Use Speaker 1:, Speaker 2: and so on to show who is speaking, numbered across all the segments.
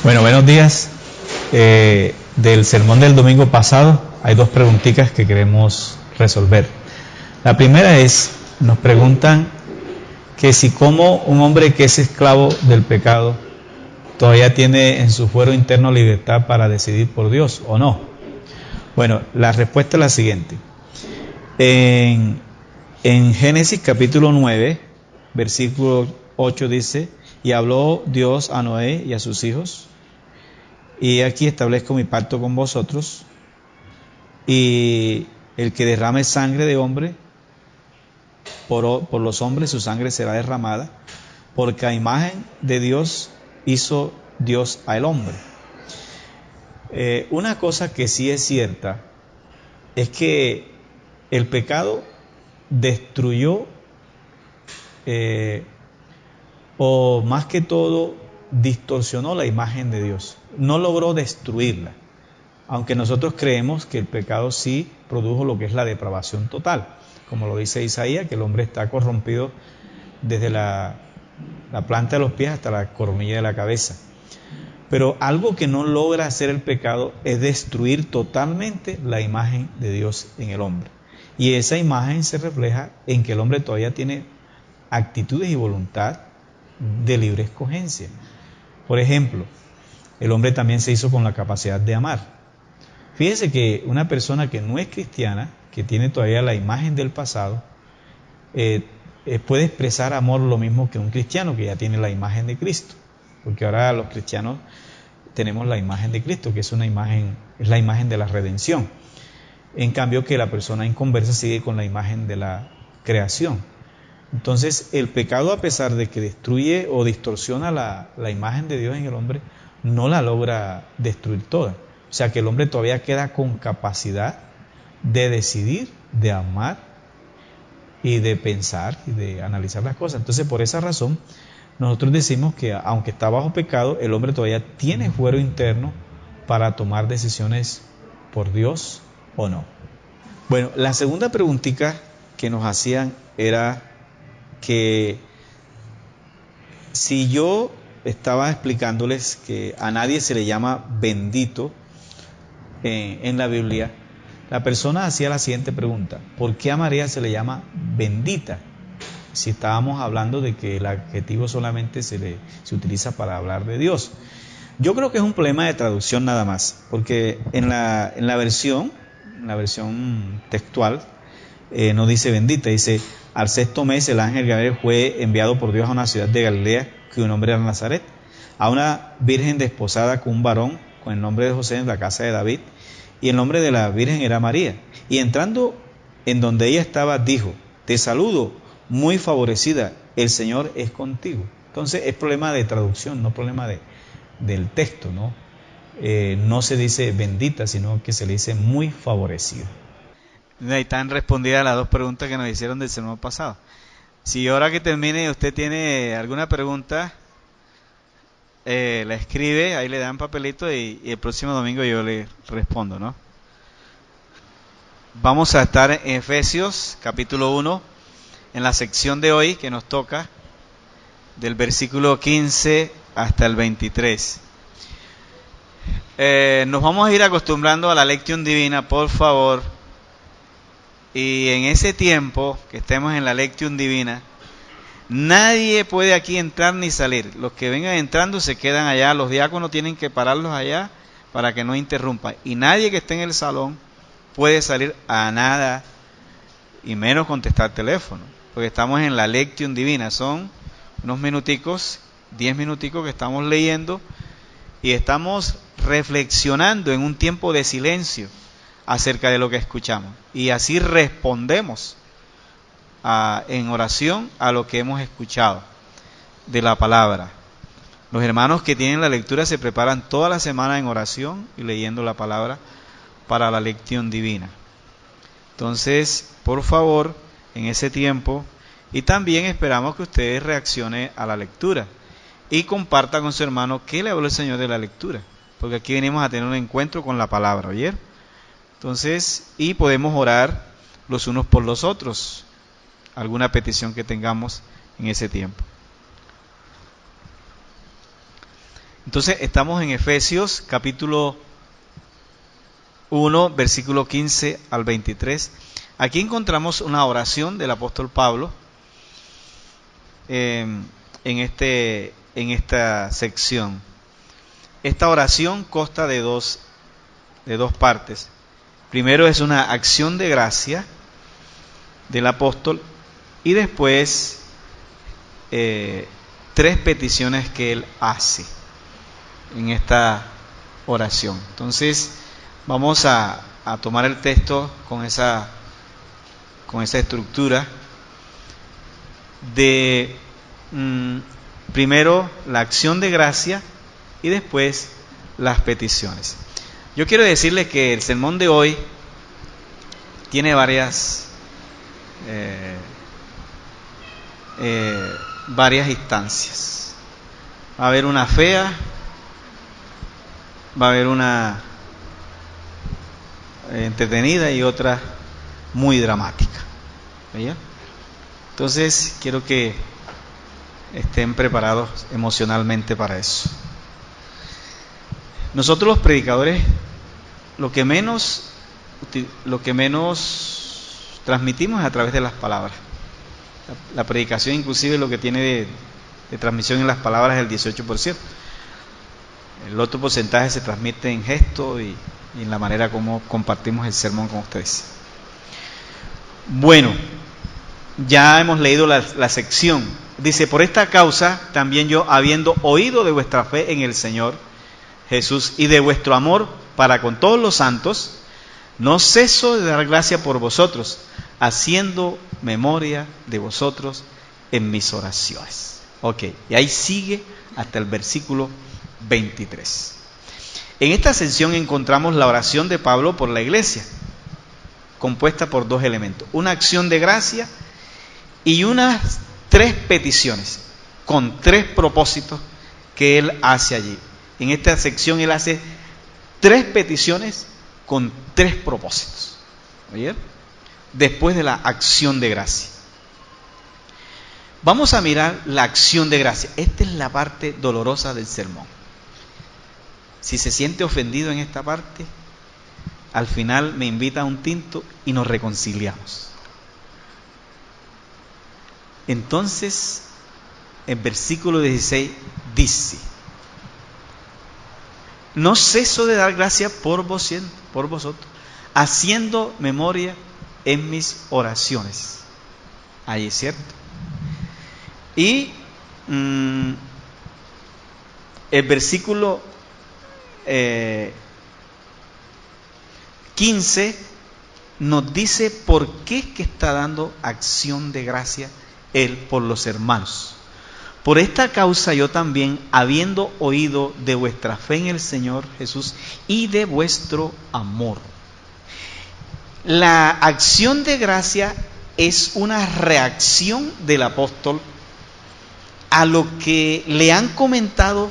Speaker 1: Bueno, buenos días. Del sermón del domingo pasado hay dos preguntitas que queremos resolver. La primera es, nos preguntan que si como un hombre que es esclavo del pecado todavía tiene en su fuero interno libertad para decidir por Dios o no. Bueno, la respuesta es la siguiente. En Génesis capítulo 9, versículo 8 dice: y habló Dios a Noé y a sus hijos, y aquí establezco mi pacto con vosotros, y el que derrame sangre de hombre, por los hombres su sangre será derramada, porque a imagen de Dios hizo Dios al hombre. Una cosa que sí es cierta es que el pecado destruyó, o más que todo distorsionó la imagen de Dios. No logró destruirla, aunque nosotros creemos que el pecado sí produjo lo que es la depravación total, como lo dice Isaías, que el hombre está corrompido desde la planta de los pies hasta la coronilla de la cabeza. Pero algo que no logra hacer el pecado es destruir totalmente la imagen de Dios en el hombre. Y esa imagen se refleja en que el hombre todavía tiene actitudes y voluntad de libre escogencia. Por ejemplo, el hombre también se hizo con la capacidad de amar. Fíjese que una persona que no es cristiana, que tiene todavía la imagen del pasado, puede expresar amor lo mismo que un cristiano que ya tiene la imagen de Cristo. Porque ahora los cristianos tenemos la imagen de Cristo, que es una imagen, es la imagen de la redención. En cambio que la persona inconversa sigue con la imagen de la creación. Entonces el pecado, a pesar de que destruye o distorsiona la imagen de Dios en el hombre, no la logra destruir toda. O sea que el hombre todavía queda con capacidad de decidir, de amar y de pensar y de analizar las cosas. Entonces, por esa razón, nosotros decimos que aunque está bajo pecado, el hombre todavía tiene fuero interno para tomar decisiones por Dios o no. Bueno, la segunda preguntita que nos hacían era que si yo estaba explicándoles que a nadie se le llama bendito en la Biblia, la persona hacía la siguiente pregunta: ¿por qué a María se le llama bendita? Si estábamos hablando de que el adjetivo solamente se utiliza para hablar de Dios. Yo creo que es un problema de traducción nada más, porque en la versión textual no dice bendita, dice: al sexto mes el ángel Gabriel fue enviado por Dios a una ciudad de Galilea, cuyo nombre era Nazaret, a una virgen desposada con un varón con el nombre de José, en la casa de David, y el nombre de la virgen era María. Y entrando en donde ella estaba, dijo: te saludo, muy favorecida, el Señor es contigo. Entonces es problema de traducción, no problema del texto, ¿no? No se dice bendita, sino que se le dice muy favorecida. Ahí están respondidas las dos preguntas que nos hicieron del sermón pasado. Si ahora que termine usted tiene alguna pregunta, la escribe, ahí le dan papelito y el próximo domingo yo le respondo, ¿no? Vamos a estar en Efesios capítulo 1, en la sección de hoy que nos toca, del versículo 15 hasta el 23. Nos vamos a ir acostumbrando a la lección divina, por favor. Y en ese tiempo que estemos en la lección divina, nadie puede aquí entrar ni salir. Los que vengan entrando se quedan allá. Los diáconos tienen que pararlos allá para que no interrumpan. Y nadie que esté en el salón puede salir a nada, y menos contestar teléfono, porque estamos en la lección divina. Son unos minuticos, 10 minuticos que estamos leyendo y estamos reflexionando en un tiempo de silencio acerca de lo que escuchamos, y así respondemos en oración a lo que hemos escuchado de la palabra. Los hermanos que tienen la lectura se preparan toda la semana en oración y leyendo la palabra para la lección divina. Entonces, por favor, en ese tiempo, y también esperamos que ustedes reaccionen a la lectura y compartan con su hermano qué le habló el Señor de la lectura, porque aquí venimos a tener un encuentro con la palabra, ¿oyeron? Entonces, y podemos orar los unos por los otros, alguna petición que tengamos en ese tiempo. Entonces estamos en Efesios capítulo 1, versículo 15 al 23. Aquí encontramos una oración del apóstol Pablo en esta sección. Esta oración consta de dos partes. Primero es una acción de gracia del apóstol y después 3 peticiones que él hace en esta oración. Entonces vamos a tomar el texto con esa estructura de primero la acción de gracia y después las peticiones. Yo quiero decirles que el sermón de hoy tiene varias instancias. Va a haber una fea, va a haber una entretenida y otra muy dramática. ¿Veía? Entonces quiero que estén preparados emocionalmente para eso. Nosotros los predicadores lo que menos transmitimos es a través de las palabras. La predicación inclusive lo que tiene de transmisión en las palabras es el 18%. El otro porcentaje se transmite en gesto y en la manera como compartimos el sermón con ustedes. Bueno, ya hemos leído la sección. Dice, por esta causa también yo, habiendo oído de vuestra fe en el Señor Jesús y de vuestro amor para con todos los santos, no ceso de dar gracia por vosotros, haciendo memoria de vosotros en mis oraciones. Ok, y ahí sigue hasta el versículo 23. En esta sección encontramos la oración de Pablo por la iglesia, compuesta por 2 elementos, una acción de gracia y unas 3 peticiones, con 3 propósitos que él hace allí. En esta sección él hace 3 peticiones con 3 propósitos. ¿Oye? Después de la acción de gracia. Vamos a mirar la acción de gracia. Esta es la parte dolorosa del sermón. Si se siente ofendido en esta parte, al final me invita a un tinto y nos reconciliamos. Entonces, el versículo 16 dice: no ceso de dar gracia por vosotros, haciendo memoria en mis oraciones. Ahí es cierto. Y el versículo 15 nos dice por qué es que está dando acción de gracia él por los hermanos. Por esta causa yo también, habiendo oído de vuestra fe en el Señor Jesús y de vuestro amor. La acción de gracia es una reacción del apóstol a lo que le han comentado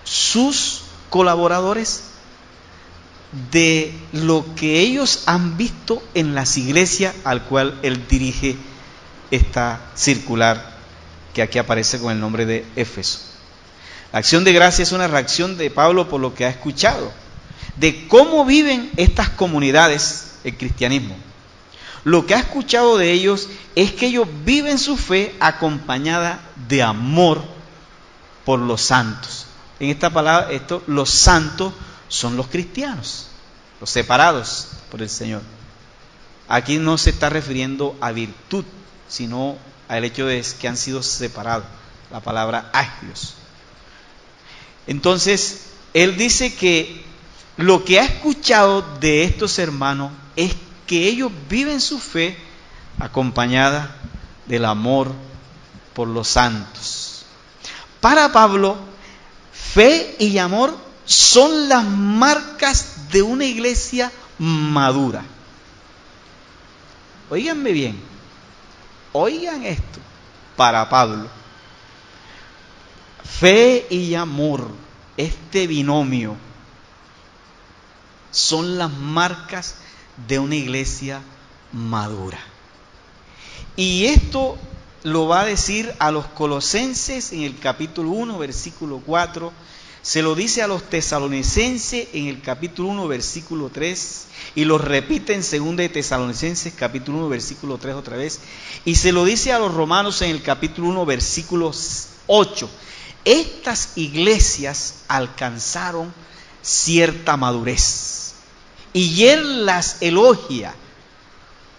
Speaker 1: sus colaboradores de lo que ellos han visto en las iglesias al cual él dirige esta circular que aquí aparece con el nombre de Éfeso. La acción de gracia es una reacción de Pablo por lo que ha escuchado, de cómo viven estas comunidades el cristianismo. Lo que ha escuchado de ellos es que ellos viven su fe acompañada de amor por los santos. En esta palabra, los santos son los cristianos, los separados por el Señor. Aquí no se está refiriendo a virtud, sino al hecho de que han sido separados, la palabra agios. Entonces, él dice que lo que ha escuchado de estos hermanos es que ellos viven su fe acompañada del amor por los santos. Para Pablo, fe y amor son las marcas de una iglesia madura. Óiganme bien, oigan esto, para Pablo, fe y amor, este binomio, son las marcas de una iglesia madura. Y esto lo va a decir a los colosenses en el capítulo 1, versículo 4,
Speaker 2: Se lo dice a los tesalonicenses en el capítulo 1, versículo 3, y lo repite en 2 de Tesalonicenses, capítulo 1, versículo 3 otra vez, y se lo dice a los romanos en el capítulo 1, versículo 8. Estas iglesias alcanzaron cierta madurez, y él las elogia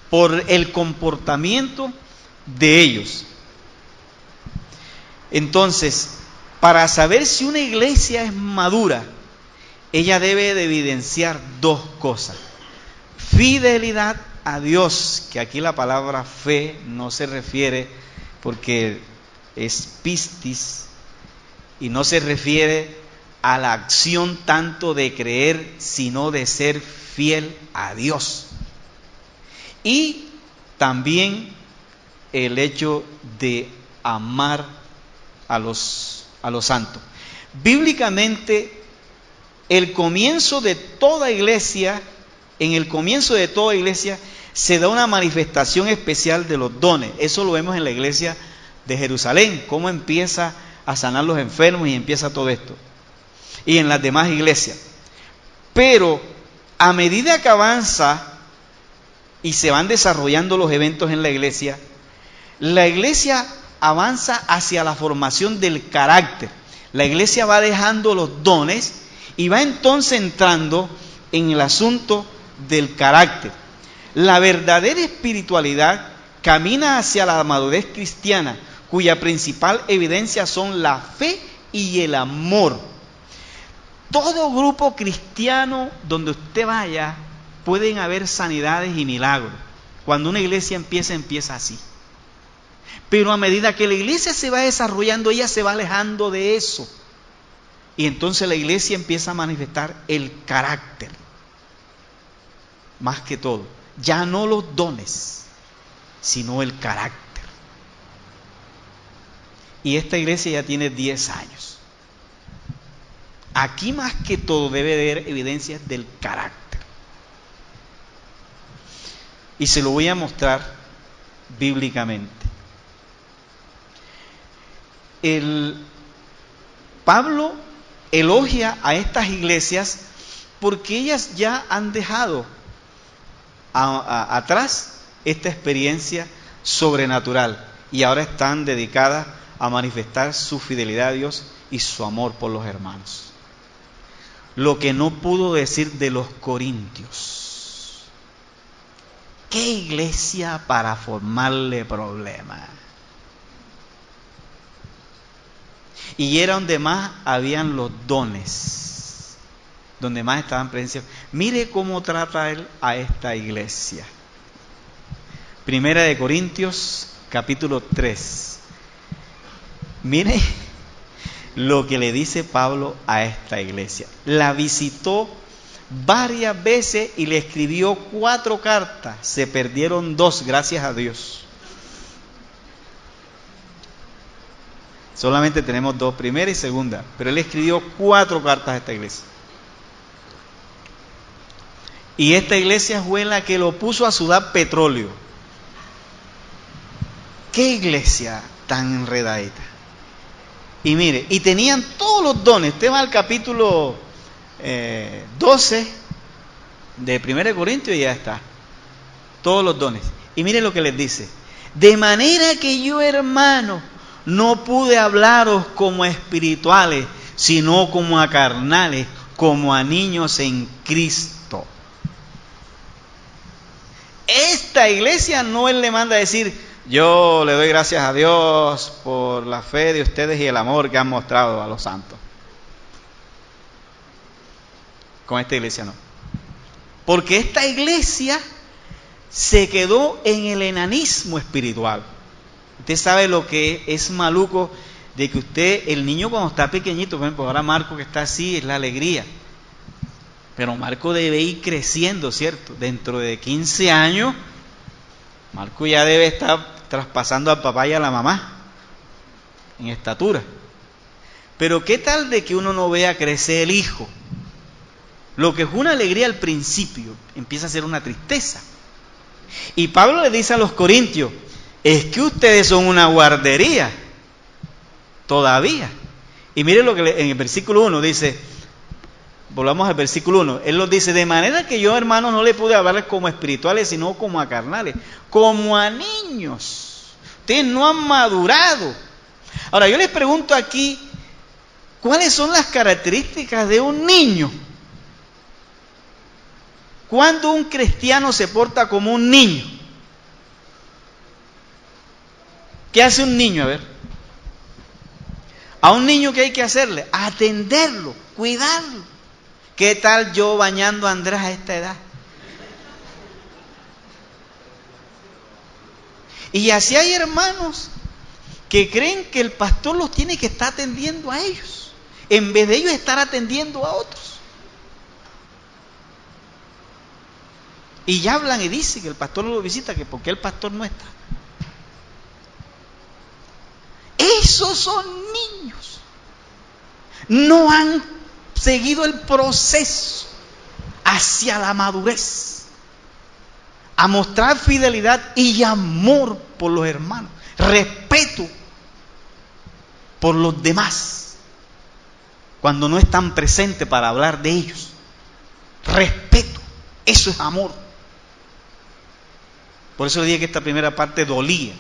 Speaker 2: por el comportamiento de ellos. Entonces, para saber si una iglesia es madura, ella debe de evidenciar dos cosas: fidelidad a Dios, que aquí la palabra fe no se refiere, porque es pistis, y no se refiere a la acción tanto de creer, sino de ser fiel a Dios. Y también el hecho de amar a los santos. Bíblicamente, el comienzo de toda iglesia, en el comienzo de toda iglesia se da una manifestación especial de los dones. Eso lo vemos en la iglesia de Jerusalén, cómo empieza a sanar los enfermos y empieza todo esto. Y en las demás iglesias. Pero a medida que avanza y se van desarrollando los eventos en la iglesia avanza hacia la formación del carácter. La iglesia va dejando los dones y va entonces entrando en el asunto del carácter. La verdadera espiritualidad camina hacia la madurez cristiana, cuya principal evidencia son la fe y el amor. Todo grupo cristiano donde usted vaya, pueden haber sanidades y milagros. Cuando una iglesia empieza así. Pero a medida que la iglesia se va desarrollando, ella se va alejando de eso. Y entonces la iglesia empieza a manifestar el carácter. Más que todo. Ya no los dones, sino el carácter. Y esta iglesia ya tiene 10 años. Aquí más que todo debe de haber evidencias del carácter. Y se lo voy a mostrar bíblicamente. Pablo elogia a estas iglesias porque ellas ya han dejado atrás esta experiencia sobrenatural y ahora están dedicadas a manifestar su fidelidad a Dios y su amor por los hermanos. Lo que no pudo decir de los corintios. ¿Qué iglesia para formarle problemas? Y era donde más habían los dones, donde más estaban presenciados. Mire cómo trata él a esta iglesia. Primera de Corintios, capítulo 3. Mire lo que le dice Pablo a esta iglesia. La visitó varias veces y le escribió 4 cartas. Se perdieron 2, gracias a Dios. Solamente tenemos 2, primera y segunda. Pero él escribió 4 cartas a esta iglesia. Y esta iglesia fue la que lo puso a sudar petróleo. ¿Qué iglesia tan enredadita? Y mire, y tenían todos los dones. Usted va al capítulo 12 de 1 Corintios y ya está. Todos los dones. Y mire lo que les dice. De manera que yo, hermano, no pude hablaros como a espirituales, sino como a carnales, como a niños en Cristo. Esta iglesia no él le manda a decir: yo le doy gracias a Dios por la fe de ustedes y el amor que han mostrado a los santos. Con esta iglesia no. Porque esta iglesia se quedó en el enanismo espiritual. Usted sabe lo que es maluco de que usted, el niño cuando está pequeñito, por ejemplo, ahora Marco que está así, es la alegría. Pero Marco debe ir creciendo, ¿cierto? Dentro de 15 años, Marco ya debe estar traspasando al papá y a la mamá en estatura. Pero ¿qué tal de que uno no vea crecer el hijo? Lo que fue una alegría al principio, empieza a ser una tristeza. Y Pablo le dice a los corintios: es que ustedes son una guardería todavía. Y miren lo que en el versículo 1 dice, volvamos al versículo 1, él nos dice, de manera que yo, hermanos, no le pude hablarles como espirituales, sino como a carnales, como a niños. Ustedes no han madurado. Ahora, yo les pregunto aquí, ¿cuáles son las características de un niño? ¿Cuándo un cristiano se porta como un niño? ¿Qué hace un niño? A ver. A un niño, ¿qué hay que hacerle? Atenderlo, cuidarlo. ¿Qué tal yo bañando a Andrés a esta edad? Y así hay hermanos que creen que el pastor los tiene que estar atendiendo a ellos, en vez de ellos estar atendiendo a otros. Y ya hablan y dicen que el pastor no lo visita, que porque el pastor no está. Esos son niños. No han seguido el proceso hacia la madurez, a mostrar fidelidad y amor por los hermanos, respeto por los demás, cuando no están presentes para hablar de ellos. Respeto, eso es amor. Por eso le dije que esta primera parte dolía.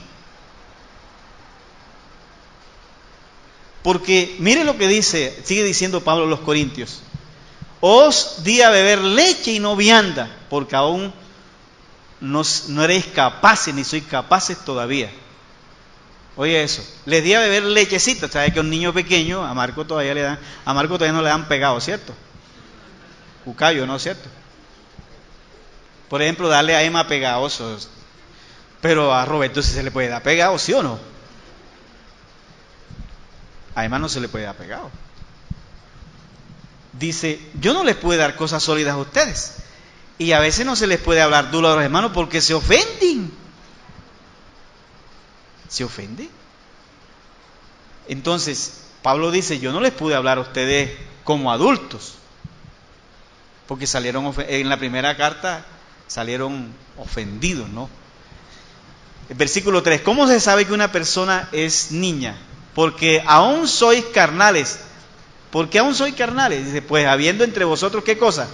Speaker 2: Porque mire lo que dice, sigue diciendo Pablo a los Corintios. Os di a beber leche y no vianda, porque aún no eréis capaces, ni sois capaces todavía. Oye eso, les di a beber lechecita. ¿Sabes que a un niño pequeño, a Marco todavía no le dan pegado, ¿cierto? Cucayo, ¿no? ¿Cierto? Por ejemplo, darle a Emma pegajosos. Pero a Roberto sí se le puede dar pegado, ¿sí o no? A Emma no se le puede dar pegado. Dice, yo no les puedo dar cosas sólidas a ustedes. Y a veces no se les puede hablar duro a los hermanos porque se ofenden. ¿Se ofende? Entonces, Pablo dice, yo no les pude hablar a ustedes como adultos. Porque salieron, en la primera carta, salieron ofendidos, ¿no? El versículo 3, ¿cómo se sabe que una persona es niña? Porque aún sois carnales. ¿Por qué aún sois carnales? Dice, pues habiendo entre vosotros, ¿qué cosa?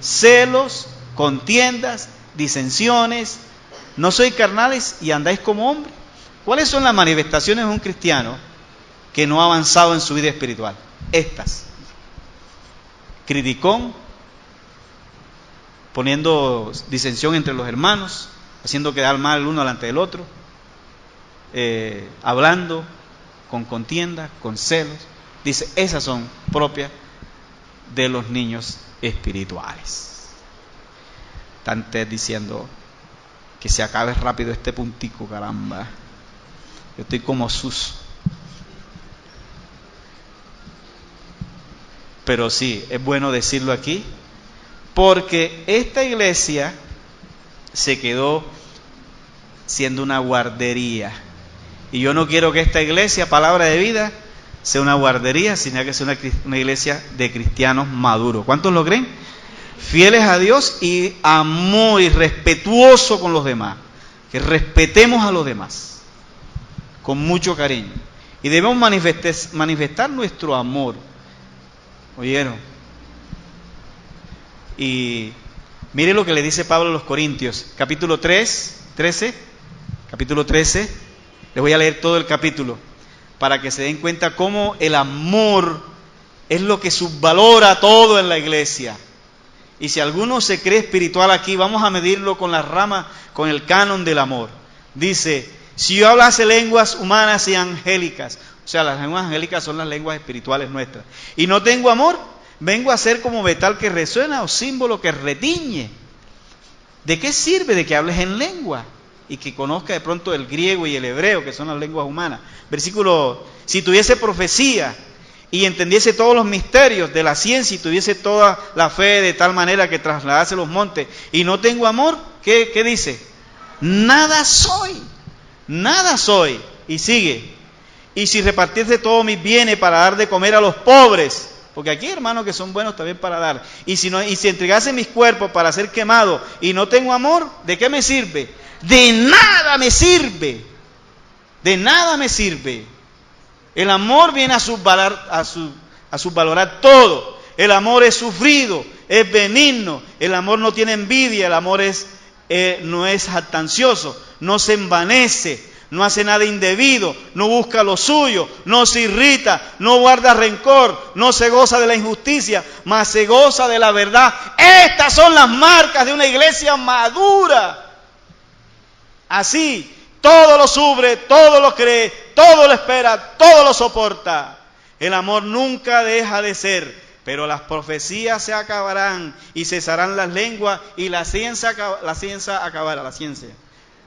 Speaker 2: Celos, contiendas, disensiones. ¿No sois carnales y andáis como hombres? ¿Cuáles son las manifestaciones de un cristiano que no ha avanzado en su vida espiritual? Estas. Criticón, poniendo disensión entre los hermanos, haciendo quedar mal el uno delante del otro, hablando con contienda, con celos. Dice, esas son propias de los niños espirituales. Están diciendo que se acabe rápido este puntico, caramba. Yo estoy como sus. Pero sí, es bueno decirlo aquí, porque esta iglesia se quedó siendo una guardería. Y yo no quiero que esta iglesia, Palabra de Vida, sea una guardería, sino que sea una iglesia de cristianos maduros. ¿Cuántos lo creen? Fieles a Dios y amor y respetuoso con los demás. Que respetemos a los demás con mucho cariño. Y debemos manifestar nuestro amor. ¿Oyeron? Y mire lo que le dice Pablo a los Corintios, capítulo 13. Les voy a leer todo el capítulo para que se den cuenta cómo el amor es lo que subvalora todo en la iglesia. Y si alguno se cree espiritual aquí, vamos a medirlo con la rama, con el canon del amor. Dice, si yo hablase lenguas humanas y angélicas, o sea, las lenguas angélicas son las lenguas espirituales nuestras, y no tengo amor, vengo a ser como metal que resuena o símbolo que retiñe. ¿De qué sirve de que hables en lengua y que conozca de pronto el griego y el hebreo, que son las lenguas humanas? Versículo, si tuviese profecía y entendiese todos los misterios de la ciencia y tuviese toda la fe de tal manera que trasladase los montes y no tengo amor, ¿qué dice? Nada soy. Y sigue, y si repartiese todos mis bienes para dar de comer a los pobres, porque aquí hay hermanos que son buenos también para dar, y si entregase mis cuerpos para ser quemado y no tengo amor, ¿de qué me sirve? De nada me sirve. El amor viene a subvalorar todo. El amor es sufrido, es benigno. El amor no tiene envidia. El amor no es jactancioso, no se envanece, no hace nada indebido, no busca lo suyo, no se irrita, no guarda rencor, no se goza de la injusticia, mas se goza de la verdad. Estas son las marcas de una iglesia madura. Así, todo lo sufre, todo lo cree, todo lo espera, todo lo soporta. El amor nunca deja de ser, pero las profecías se acabarán y cesarán las lenguas y la ciencia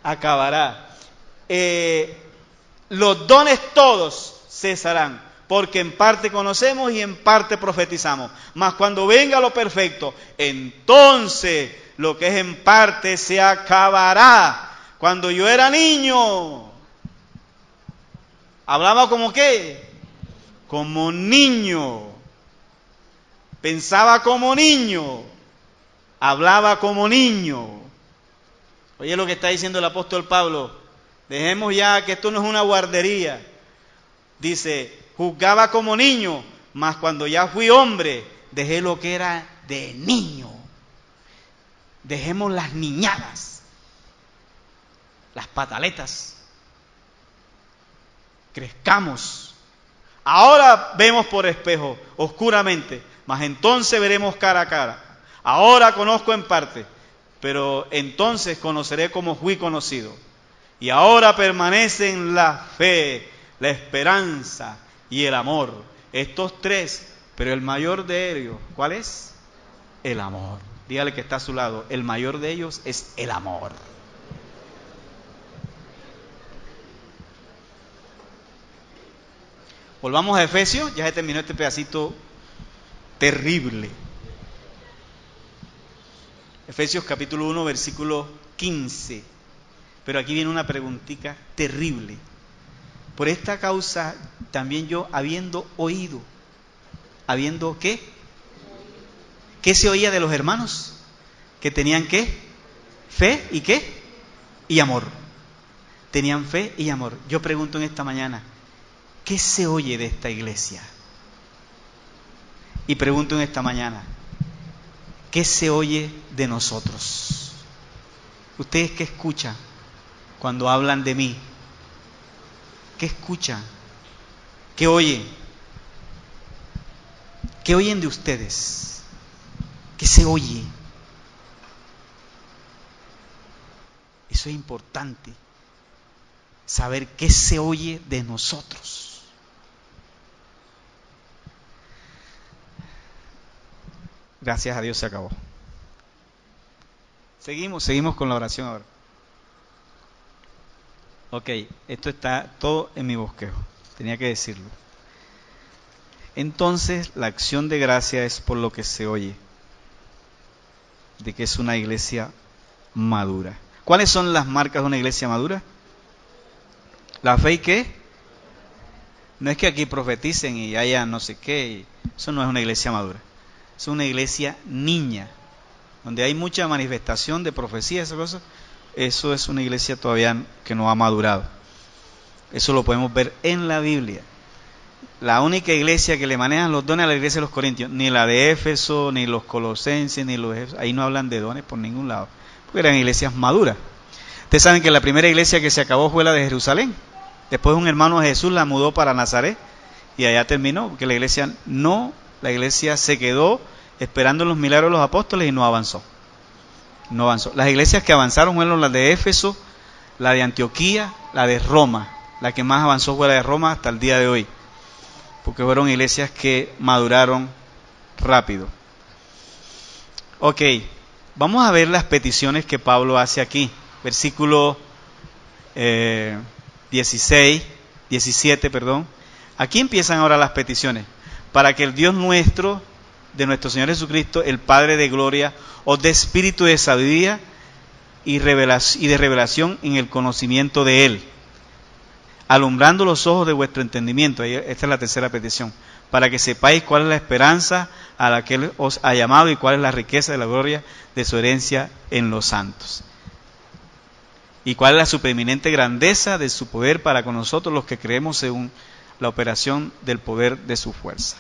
Speaker 2: acabará. Los dones todos cesarán, porque en parte conocemos y en parte profetizamos. Mas cuando venga lo perfecto, entonces lo que es en parte se acabará. Cuando yo era niño, hablaba como qué, como niño, pensaba como niño, hablaba como niño. Oye lo que está diciendo el apóstol Pablo, dejemos ya que esto no es una guardería. Dice, juzgaba como niño, mas cuando ya fui hombre, dejé lo que era de niño. Dejemos las niñadas, las pataletas, crezcamos. Ahora vemos por espejo, oscuramente, mas entonces veremos cara a cara. Ahora conozco en parte, pero entonces conoceré como fui conocido. Y ahora permanecen la fe, la esperanza y el amor. Estos tres, pero el mayor de ellos, ¿cuál es? El amor. Dígale que está a su lado, el mayor de ellos es el amor. Volvamos a Efesios, ya se terminó este pedacito terrible. Efesios capítulo 1, versículo 15. Pero aquí viene una preguntita terrible. Por esta causa también yo, habiendo oído, ¿habiendo qué? ¿Qué se oía de los hermanos? Que tenían ¿qué? Fe y ¿qué? Y amor. Tenían fe y amor. Yo pregunto en esta mañana, ¿qué se oye de esta iglesia? Y pregunto en esta mañana, ¿qué se oye de nosotros? ¿Ustedes qué escuchan cuando hablan de mí? ¿Qué escuchan? ¿Qué oyen? ¿Qué oyen de ustedes? ¿Qué se oye? Eso es importante, saber qué se oye de nosotros. Gracias a Dios se acabó. Seguimos con la oración ahora. Ok, esto está todo en mi bosquejo, tenía que decirlo. Entonces, la acción de gracia es por lo que se oye, de que es una iglesia madura. ¿Cuáles son las marcas de una iglesia madura? La fe y qué. No es que aquí profeticen y haya no sé qué, eso no es una iglesia madura. Es una iglesia niña, donde hay mucha manifestación de profecía, esas cosas. Eso es una iglesia todavía que no ha madurado. Eso lo podemos ver en la Biblia. La única iglesia que le manejan los dones a la iglesia de los Corintios, ni la de Éfeso, ni los Colosenses, ni los... Ahí no hablan de dones por ningún lado, porque eran iglesias maduras. Ustedes saben que la primera iglesia que se acabó fue la de Jerusalén. Después un hermano de Jesús la mudó para Nazaret y allá terminó, porque la iglesia se quedó esperando los milagros de los apóstoles y no avanzó. No avanzó. Las iglesias que avanzaron fueron las de Éfeso, la de Antioquía, la de Roma. La que más avanzó fue la de Roma hasta el día de hoy, porque fueron iglesias que maduraron rápido. Ok, vamos a ver las peticiones que Pablo hace aquí. Versículo 17. Aquí empiezan ahora las peticiones. Para que el Dios nuestro, de nuestro Señor Jesucristo, el Padre de gloria, os dé espíritu de sabiduría y de revelación en el conocimiento de Él, alumbrando los ojos de vuestro entendimiento. Esta es la tercera petición. Para que sepáis cuál es la esperanza a la que Él os ha llamado y cuál es la riqueza de la gloria de su herencia en los santos. Y cuál es la supereminente grandeza de su poder para con nosotros los que creemos según la operación del poder de su fuerza.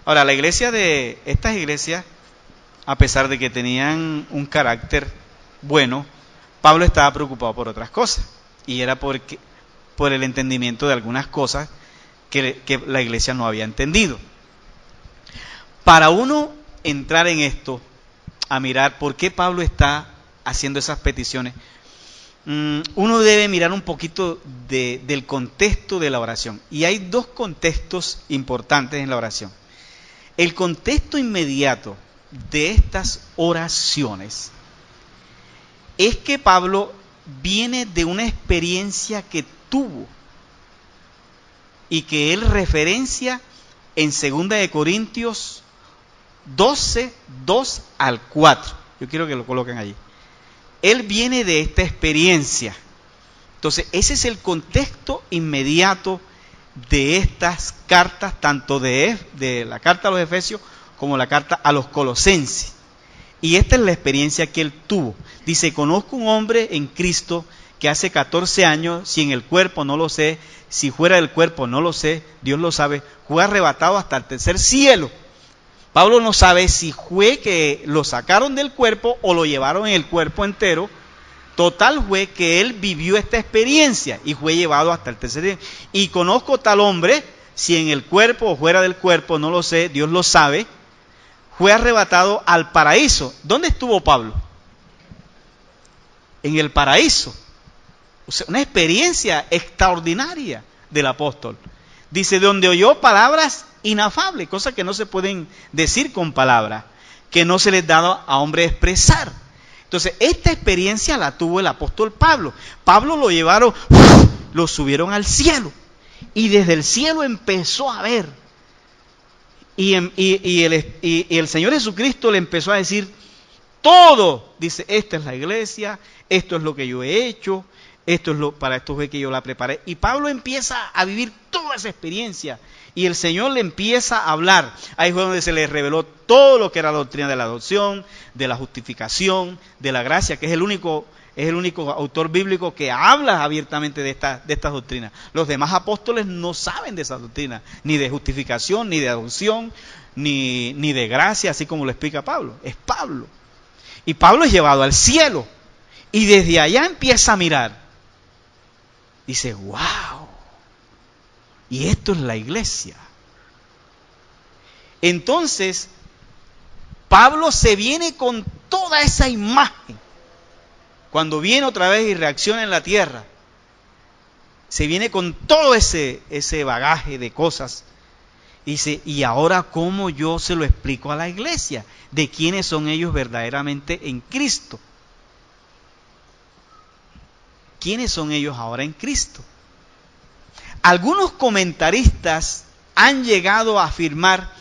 Speaker 2: Ahora, estas iglesias, a pesar de que tenían un carácter bueno, Pablo estaba preocupado por otras cosas, y era por el entendimiento de algunas cosas que la iglesia no había entendido. Para uno entrar en esto, a mirar por qué Pablo está haciendo esas peticiones, uno debe mirar un poquito del contexto de la oración. Y hay dos contextos importantes en la oración. El contexto inmediato de estas oraciones es que Pablo viene de una experiencia que tuvo y que él referencia en 2 Corintios 12, 2 al 4. Yo quiero que lo coloquen allí. Él viene de esta experiencia. Entonces, ese es el contexto inmediato de estas cartas, tanto de la carta a los Efesios como la carta a los Colosenses. Y esta es la experiencia que él tuvo. Dice, conozco un hombre en Cristo que hace 14 años, si en el cuerpo no lo sé, si fuera del cuerpo no lo sé, Dios lo sabe, fue arrebatado hasta el tercer cielo. Pablo no sabe si fue que lo sacaron del cuerpo o lo llevaron en el cuerpo entero. Total fue que él vivió esta experiencia y fue llevado hasta el tercer día. Y conozco tal hombre, si en el cuerpo o fuera del cuerpo, no lo sé, Dios lo sabe, fue arrebatado al paraíso. ¿Dónde estuvo Pablo? En el paraíso. O sea, una experiencia extraordinaria del apóstol. Dice, donde oyó palabras inafables, cosas que no se pueden decir con palabras, que no se les daba a hombre expresar. Entonces, esta experiencia la tuvo el apóstol Pablo. Pablo lo llevaron, lo subieron al cielo. Y desde el cielo empezó a ver. Y el Señor Jesucristo le empezó a decir todo. Dice, esta es la iglesia, esto es lo que yo he hecho, para esto fue que yo la preparé. Y Pablo empieza a vivir toda esa experiencia. Y el Señor le empieza a hablar. Ahí fue donde se le reveló todo lo que era la doctrina de la adopción, de la justificación, de la gracia, que es el único autor bíblico que habla abiertamente de estas doctrinas. Los demás apóstoles no saben de esa doctrina, ni de justificación, ni de adopción, ni de gracia, así como lo explica Pablo. Es Pablo. Y Pablo es llevado al cielo. Y desde allá empieza a mirar. Dice, wow. Y esto es la iglesia. Entonces, Pablo se viene con toda esa imagen. Cuando viene otra vez y reacciona en la tierra, se viene con todo ese bagaje de cosas. Dice, y ahora ¿cómo yo se lo explico a la iglesia? ¿De quiénes son ellos verdaderamente en Cristo? ¿Quiénes son ellos ahora en Cristo? Algunos comentaristas han llegado a afirmar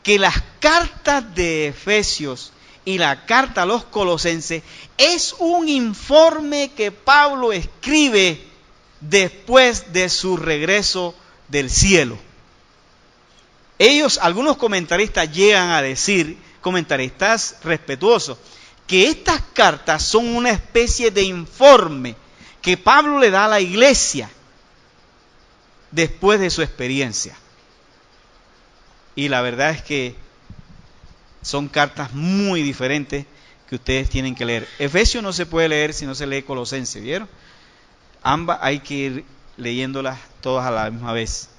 Speaker 2: que las cartas de Efesios y la carta a los Colosenses es un informe que Pablo escribe después de su regreso del cielo. Algunos comentaristas llegan a decir, comentaristas respetuosos, que estas cartas son una especie de informe que Pablo le da a la iglesia después de su experiencia. Y la verdad es que son cartas muy diferentes que ustedes tienen que leer. Efesios no se puede leer si no se lee Colosenses, ¿vieron? Ambas hay que ir leyéndolas todas a la misma vez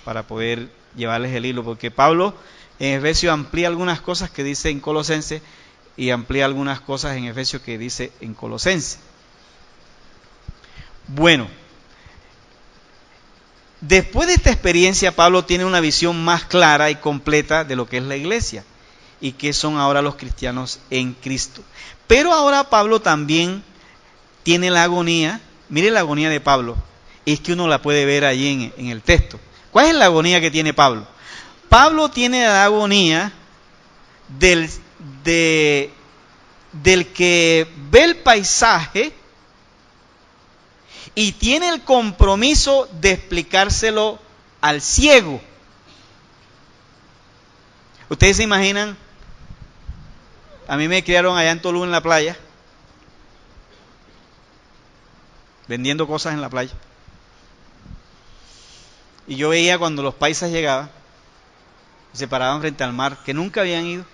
Speaker 2: para poder llevarles el hilo, porque Pablo en Efesios amplía algunas cosas que dice en Colosenses y amplía algunas cosas en Efesios que dice en Colosenses. Bueno, después de esta experiencia, Pablo tiene una visión más clara y completa de lo que es la iglesia y qué son ahora los cristianos en Cristo. Pero ahora Pablo también tiene la agonía. Mire la agonía de Pablo, es que uno la puede ver allí en el texto. ¿Cuál es la agonía que tiene Pablo? Pablo tiene la agonía del que ve el paisaje y tiene el compromiso de explicárselo al ciego. Ustedes se imaginan, a mí me criaron allá en Tolú en la playa, vendiendo cosas en la playa. Y yo veía cuando los paisas llegaban, se paraban frente al mar, que nunca habían ido,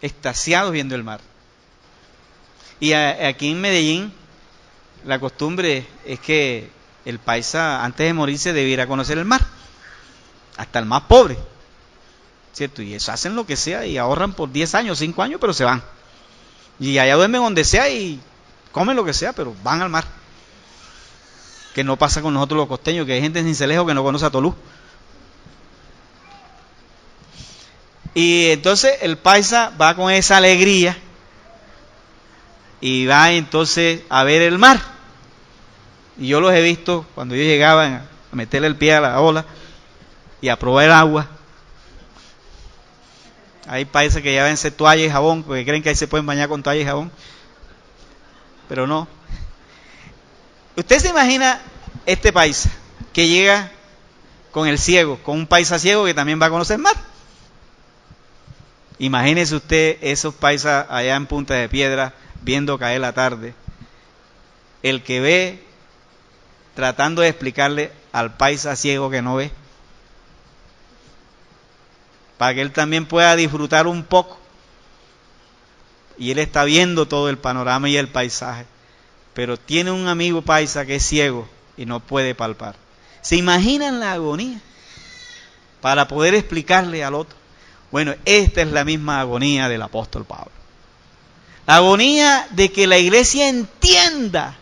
Speaker 2: extasiados viendo el mar. Y aquí en Medellín, la costumbre es que el paisa, antes de morirse, debe ir a conocer el mar, hasta el más pobre, ¿cierto? Y eso hacen lo que sea y ahorran por 10 años, 5 años, pero se van. Y allá duermen donde sea y comen lo que sea, pero van al mar. Que no pasa con nosotros los costeños, que hay gente en Sincelejo que no conoce a Tolú. Y entonces el paisa va con esa alegría y va entonces a ver el mar. Y yo los he visto cuando ellos llegaban a meterle el pie a la ola y a probar el agua. Hay paisas que llevan toalla y jabón porque creen que ahí se pueden bañar con toalla y jabón, pero no. Usted se imagina este paisa que llega con el ciego, con un paisa ciego que también va a conocer el mar. Imagínese usted esos paisas allá en Punta de Piedra viendo caer la tarde. El que ve tratando de explicarle al paisa ciego que no ve, para que él también pueda disfrutar un poco. Y él está viendo todo el panorama y el paisaje, pero tiene un amigo paisa que es ciego y no puede palpar. ¿Se imaginan la agonía para poder explicarle al otro? Bueno, esta es la misma agonía del apóstol Pablo. La agonía de que la iglesia entienda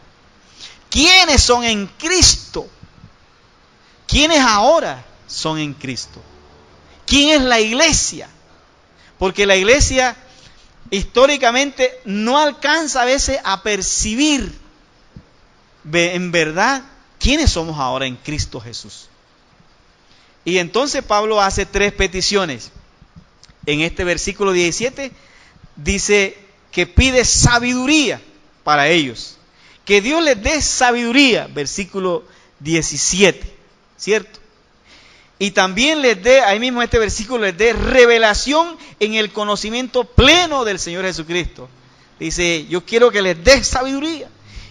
Speaker 2: quiénes son en Cristo, quiénes ahora son en Cristo. ¿Quién es la iglesia? Porque la iglesia históricamente no alcanza a veces a percibir en verdad quiénes somos ahora en Cristo Jesús. Y entonces Pablo hace 3 peticiones. En este versículo 17 dice que pide sabiduría para ellos. Que Dios les dé sabiduría, versículo 17, ¿cierto? Y también les dé, ahí mismo en este versículo, les dé revelación en el conocimiento pleno del Señor Jesucristo. Dice, yo quiero que les dé sabiduría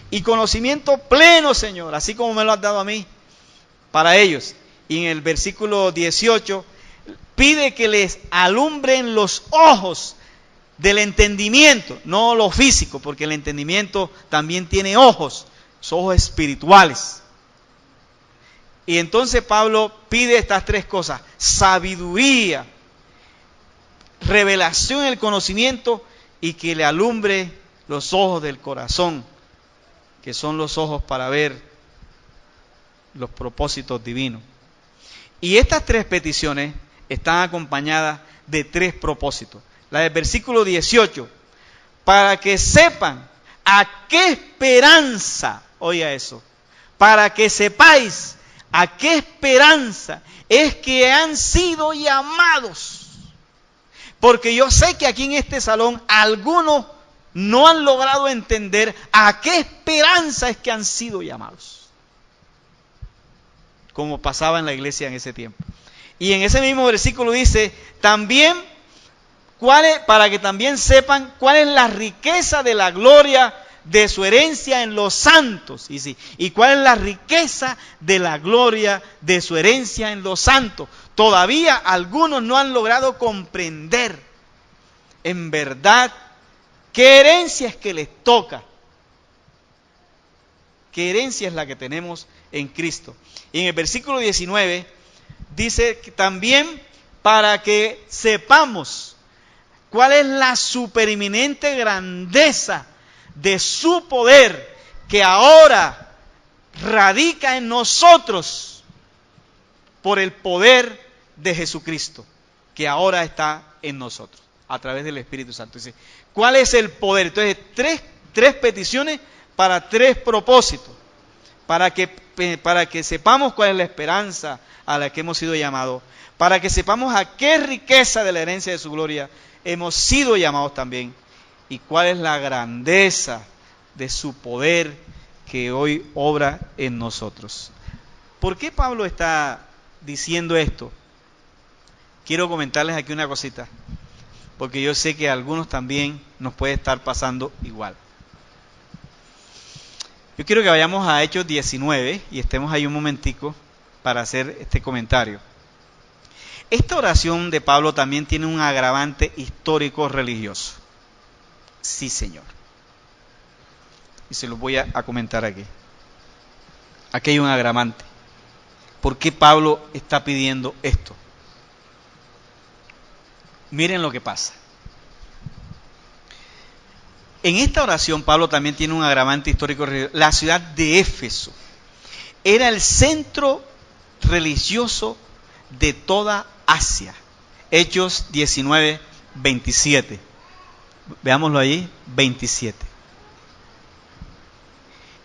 Speaker 2: y conocimiento pleno, Señor, así como me lo has dado a mí, para ellos. Y en el versículo 18, pide que les alumbren los ojos del entendimiento, no lo físico, porque el entendimiento también tiene ojos, son ojos espirituales. Y entonces Pablo pide estas 3 cosas: sabiduría, revelación en el conocimiento y que le alumbre los ojos del corazón, que son los ojos para ver los propósitos divinos. Y estas 3 peticiones están acompañadas de 3 propósitos. La del versículo 18, para que sepan a qué esperanza, oiga eso, para que sepáis a qué esperanza es que han sido llamados. Porque yo sé que aquí en este salón algunos no han logrado entender a qué esperanza es que han sido llamados, como pasaba en la iglesia en ese tiempo. Y en ese mismo versículo dice también, para que también sepan cuál es la riqueza de la gloria de su herencia en los santos. ¿Y cuál es la riqueza de la gloria de su herencia en los santos? Todavía algunos no han logrado comprender en verdad qué herencia es que les toca. ¿Qué herencia es la que tenemos en Cristo? Y en el versículo 19 dice que también para que sepamos cuál es la supereminente grandeza de su poder que ahora radica en nosotros por el poder de Jesucristo, que ahora está en nosotros a través del Espíritu Santo. Dice, ¿cuál es el poder? Entonces, tres peticiones para 3 propósitos, para que sepamos cuál es la esperanza a la que hemos sido llamados, para que sepamos a qué riqueza de la herencia de su gloria hemos sido llamados también, y cuál es la grandeza de su poder que hoy obra en nosotros. ¿Por qué Pablo está diciendo esto? Quiero comentarles aquí una cosita, porque yo sé que a algunos también nos puede estar pasando igual. Yo quiero que vayamos a Hechos 19 y estemos ahí un momentico para hacer este comentario. Esta oración de Pablo también tiene un agravante histórico religioso. Sí, Señor. Y se los voy a comentar aquí. Aquí hay un agravante. ¿Por qué Pablo está pidiendo esto? Miren lo que pasa. En esta oración Pablo también tiene un agravante histórico religioso. La ciudad de Éfeso era el centro religioso de toda Asia. Hechos 19, 27. Veámoslo allí, 27.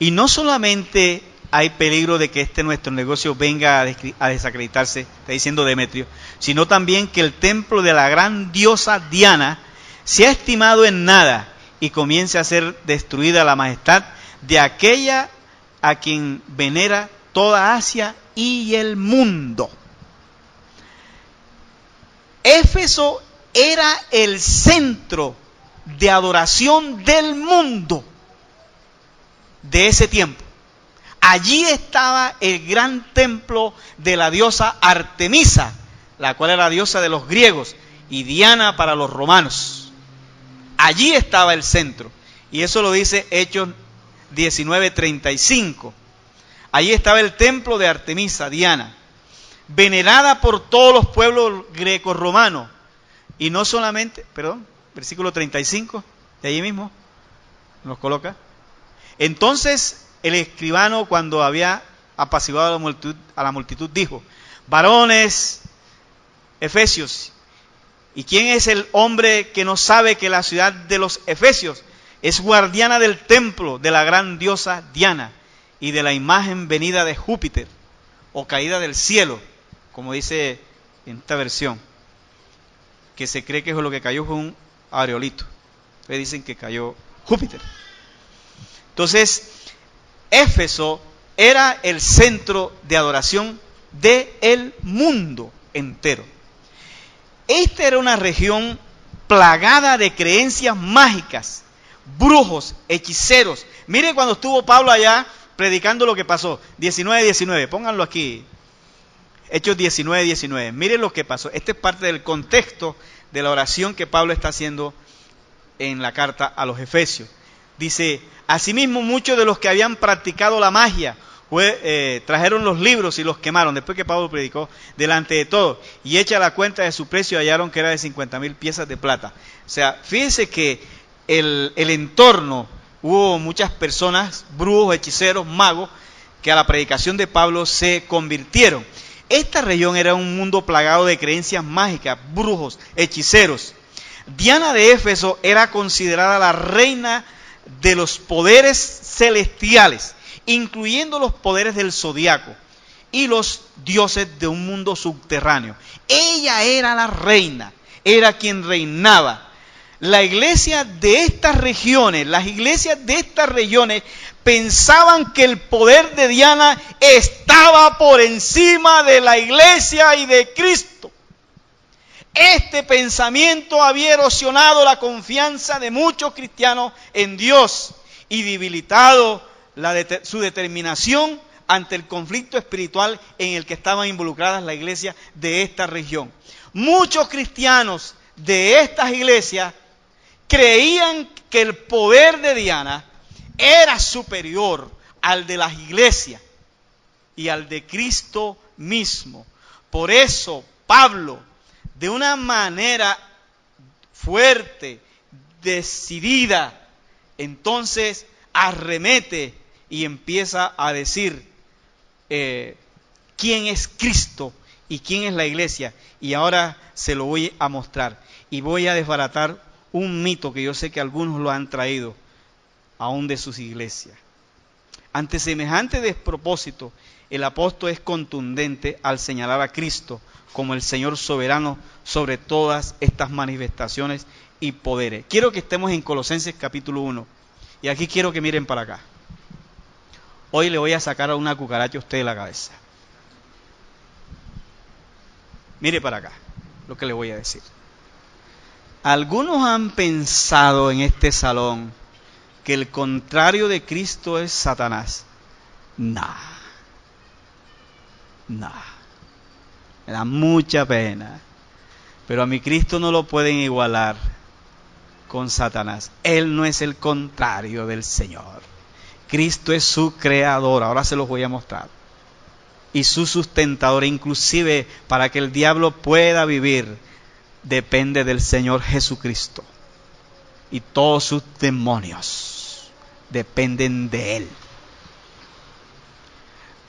Speaker 2: Y no solamente hay peligro de que nuestro negocio venga a desacreditarse, está diciendo Demetrio, sino también que el templo de la gran diosa Diana sea estimado en nada y comience a ser destruida la majestad de aquella a quien venera toda Asia y el mundo. Éfeso era el centro de adoración del mundo de ese tiempo. Allí estaba el gran templo de la diosa Artemisa, la cual era diosa de los griegos, y Diana para los romanos. Allí estaba el centro, y eso lo dice Hechos 19:35. Allí estaba el templo de Artemisa, Diana, venerada por todos los pueblos greco-romanos. Y no solamente, versículo 35, de allí mismo, nos coloca. Entonces el escribano, cuando había apaciguado a la multitud, dijo: varones efesios, ¿y quién es el hombre que no sabe que la ciudad de los efesios es guardiana del templo de la gran diosa Diana y de la imagen venida de Júpiter o caída del cielo, como dice en esta versión, que se cree que lo que cayó fue un areolito? Ustedes dicen que cayó Júpiter. Entonces, Éfeso era el centro de adoración del mundo entero. Esta era una región plagada de creencias mágicas, brujos, hechiceros. Miren cuando estuvo Pablo allá predicando lo que pasó. 19:19, pónganlo aquí. Hechos 19:19. Miren lo que pasó. Este es parte del contexto de la oración que Pablo está haciendo en la carta a los Efesios. Dice: asimismo muchos de los que habían practicado la magia trajeron los libros y los quemaron, después que Pablo predicó, delante de todos, y hecha la cuenta de su precio hallaron que era de 50,000 piezas de plata. O sea, fíjense que el entorno, hubo muchas personas, brujos, hechiceros, magos, que a la predicación de Pablo se convirtieron. Esta región era un mundo plagado de creencias mágicas, brujos, hechiceros. Diana de Éfeso era considerada la reina de los poderes celestiales, incluyendo los poderes del zodiaco y los dioses de un mundo subterráneo. Ella era la reina, era quien reinaba. La iglesia de estas regiones, las iglesias de estas regiones pensaban que el poder de Diana estaba por encima de la iglesia y de Cristo. Este pensamiento había erosionado la confianza de muchos cristianos en Dios y debilitado su determinación ante el conflicto espiritual en el que estaban involucradas las iglesias de esta región. Muchos cristianos de estas iglesias creían que el poder de Diana era superior al de las iglesias y al de Cristo mismo. Por eso Pablo, de una manera fuerte, decidida, entonces arremete y empieza a decir quién es Cristo y quién es la iglesia. Y ahora se lo voy a mostrar y voy a desbaratar un mito que yo sé que algunos lo han traído aún de sus iglesias. Ante semejante despropósito, el apóstol es contundente al señalar a Cristo como el Señor soberano sobre todas estas manifestaciones y poderes. Quiero que estemos en Colosenses capítulo 1. Y aquí quiero que miren para acá. Hoy le voy a sacar a una cucaracha a usted de la cabeza. Mire para acá lo que le voy a decir. Algunos han pensado en este salón que el contrario de Cristo es Satanás. Nah. No, me da mucha pena. Pero a mi Cristo no lo pueden igualar con Satanás. Él no es el contrario del Señor. Cristo es su creador, ahora se los voy a mostrar. Y su sustentador, inclusive para que el diablo pueda vivir, depende del Señor Jesucristo. Y todos sus demonios dependen de Él.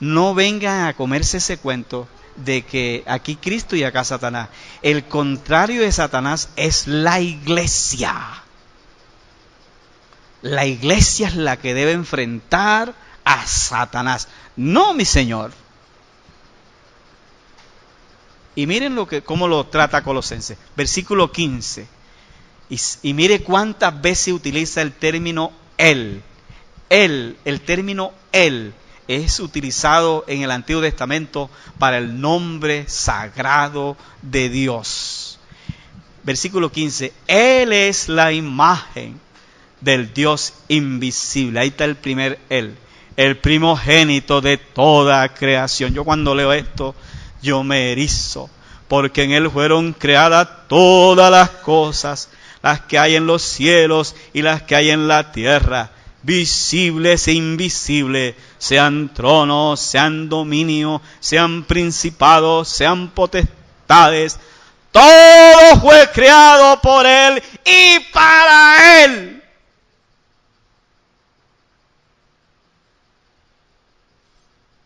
Speaker 2: No vengan a comerse ese cuento de que aquí Cristo y acá Satanás. El contrario de Satanás es la iglesia. La iglesia es la que debe enfrentar a Satanás, no mi Señor. Y miren cómo lo trata Colosenses, versículo 15. Y mire cuántas veces utiliza el término Él. Él, el término Él, es utilizado en el Antiguo Testamento para el nombre sagrado de Dios. Versículo 15. Él es la imagen del Dios invisible. Ahí está el primer Él. El primogénito de toda creación. Yo cuando leo esto, yo me erizo. Porque en Él fueron creadas todas las cosas, las que hay en los cielos y las que hay en la tierra, visibles e invisibles, sean tronos, sean dominios, sean principados, sean potestades. Todo fue creado por Él y para Él.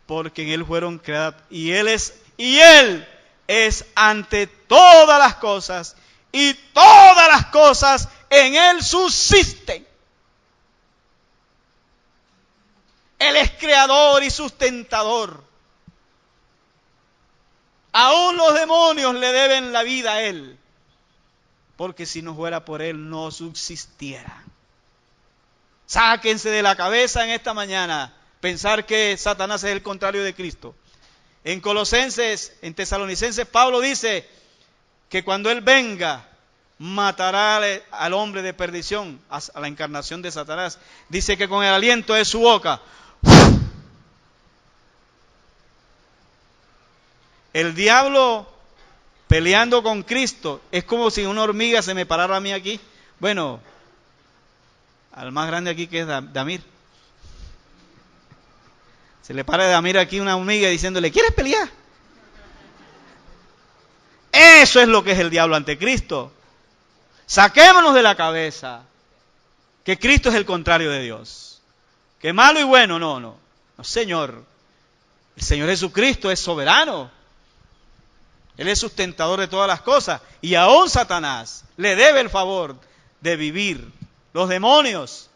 Speaker 2: Porque en Él fueron creadas y Él es ante todas las cosas y todas las cosas en Él subsisten. Él es creador y sustentador. Aún los demonios le deben la vida a Él, porque si no fuera por Él no subsistiera. Sáquense de la cabeza en esta mañana pensar que Satanás es el contrario de Cristo. En Colosenses, en Tesalonicenses, Pablo dice que cuando Él venga, matará al hombre de perdición, a la encarnación de Satanás. Dice que con el aliento de su boca, el diablo peleando con Cristo es como si una hormiga se me parara a mí aquí. Bueno, al más grande aquí que es Damir. Se le para a Damir aquí una hormiga diciéndole, ¿quieres pelear? Eso es lo que es el diablo ante Cristo. Saquémonos de la cabeza que Cristo es el contrario de Dios. Que malo y bueno, no, Señor. El Señor Jesucristo es soberano. Él es sustentador de todas las cosas. Y aún Satanás le debe el favor de vivir. Los demonios,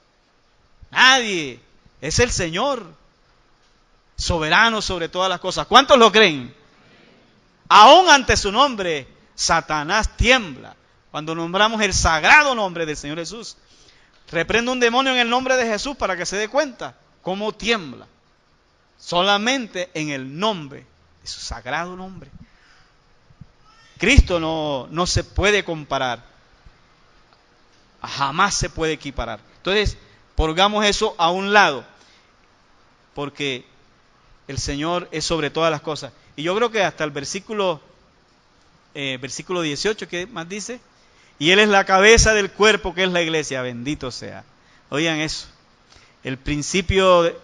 Speaker 2: nadie. Es el Señor, soberano sobre todas las cosas. ¿Cuántos lo creen? Aún ante su nombre, Satanás tiembla. Cuando nombramos el sagrado nombre del Señor Jesús, reprende un demonio en el nombre de Jesús para que se dé cuenta cómo tiembla. Solamente en el nombre de su sagrado nombre. Cristo no se puede comparar. Jamás se puede equiparar. Entonces, pongamos eso a un lado. Porque el Señor es sobre todas las cosas. Y yo creo que hasta el versículo 18, ¿qué más dice? Y Él es la cabeza del cuerpo que es la iglesia. Bendito sea. Oigan eso. El principio, es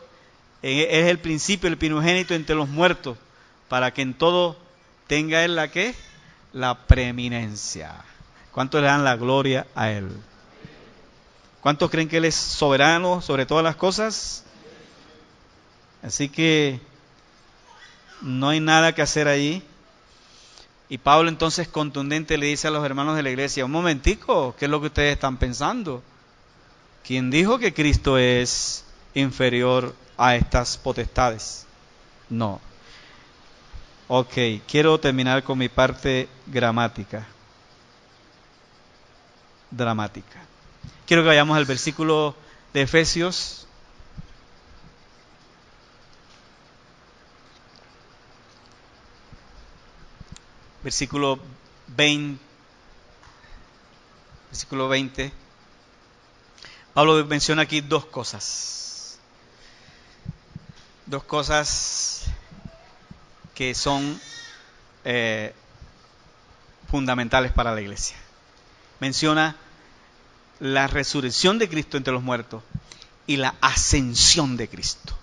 Speaker 2: el principio, el primogénito entre los muertos, para que en todo tenga Él la ¿qué? La preeminencia. ¿Cuántos le dan la gloria a Él? ¿Cuántos creen que Él es soberano sobre todas las cosas? Así que no hay nada que hacer allí. Y Pablo entonces contundente le dice a los hermanos de la iglesia, un momentico, ¿qué es lo que ustedes están pensando? ¿Quién dijo que Cristo es inferior a estas potestades? No. Ok, quiero terminar con mi parte dramática. Quiero que vayamos al versículo de Efesios. Versículo 20. Pablo menciona aquí dos cosas que son fundamentales para la iglesia. Menciona la resurrección de Cristo entre los muertos y la ascensión de Cristo.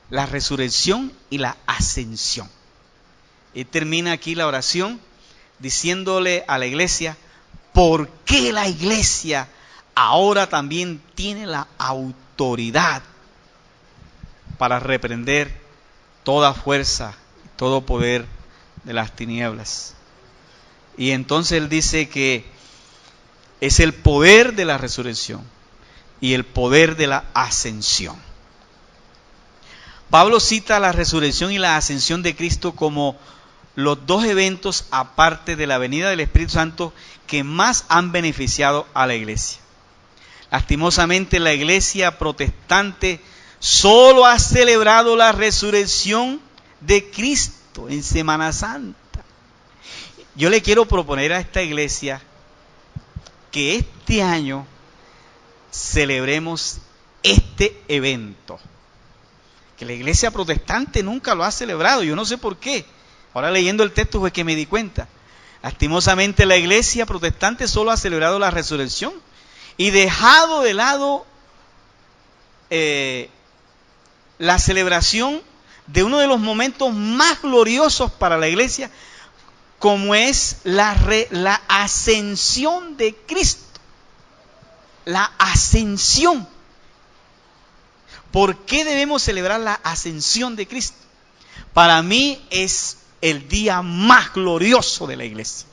Speaker 2: La resurrección y la ascensión. Y termina aquí la oración diciéndole a la iglesia, ¿por qué la iglesia ahora también tiene la autoridad para reprender toda fuerza, todo poder de las tinieblas? Y entonces él dice que es el poder de la resurrección y el poder de la ascensión. Pablo cita la resurrección y la ascensión de Cristo como los dos eventos, aparte de la venida del Espíritu Santo, que más han beneficiado a la iglesia. Lastimosamente, la iglesia protestante solo ha celebrado la resurrección de Cristo en Semana Santa. Yo le quiero proponer a esta iglesia que este año celebremos este evento, que la iglesia protestante nunca lo ha celebrado. Yo no sé por qué. Ahora leyendo el texto fue que me di cuenta. Lastimosamente la iglesia protestante solo ha celebrado la resurrección y dejado de lado la celebración de uno de los momentos más gloriosos para la iglesia, como es la ascensión de Cristo. La ascensión. ¿Por qué debemos celebrar la ascensión de Cristo? Para mí es el día más glorioso de la iglesia.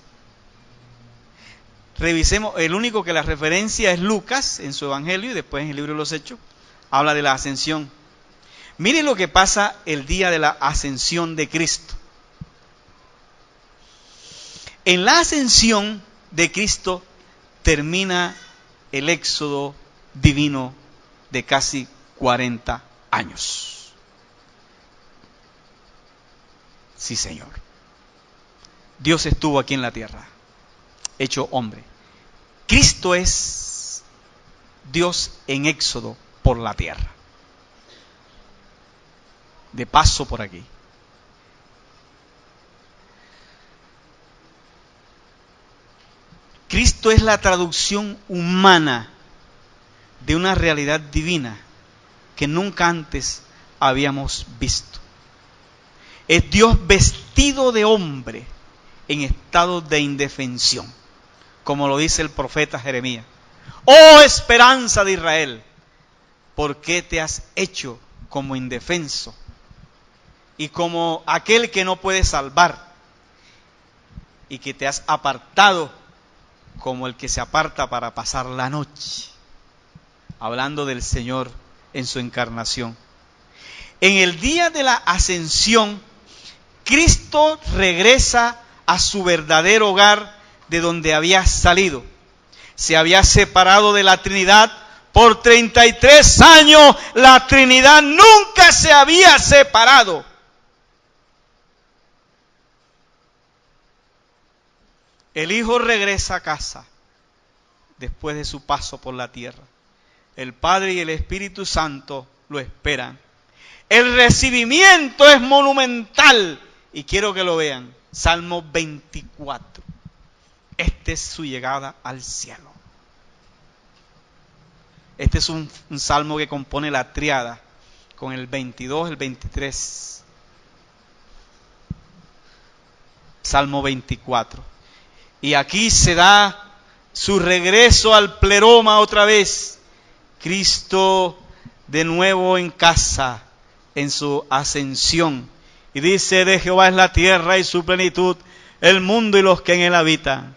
Speaker 2: Revisemos, el único que la referencia es Lucas en su evangelio y después en el libro de los Hechos habla de la ascensión. Miren lo que pasa el día de la ascensión de Cristo. En la ascensión de Cristo termina el éxodo divino de casi 40 años. Sí, Señor. Dios estuvo aquí en la tierra, hecho hombre. Cristo es Dios en éxodo por la tierra. De paso por aquí. Cristo es la traducción humana de una realidad divina que nunca antes habíamos visto. Es Dios vestido de hombre en estado de indefensión, como lo dice el profeta Jeremías. Oh esperanza de Israel, ¿por qué te has hecho como indefenso y como aquel que no puede salvar, y que te has apartado como el que se aparta para pasar la noche? Hablando del Señor en su encarnación. En el día de la ascensión, Cristo regresa a su verdadero hogar de donde había salido. Se había separado de la Trinidad por 33 años. La Trinidad nunca se había separado. El Hijo regresa a casa después de su paso por la tierra. El Padre y el Espíritu Santo lo esperan. El recibimiento es monumental y quiero que lo vean. Salmo 24. Esta es su llegada al cielo. Este es un salmo que compone la tríada con el 22, el 23. Salmo 24. Y aquí se da su regreso al pleroma otra vez. Cristo de nuevo en casa, en su ascensión. Y dice, de Jehová es la tierra y su plenitud, el mundo y los que en él habitan.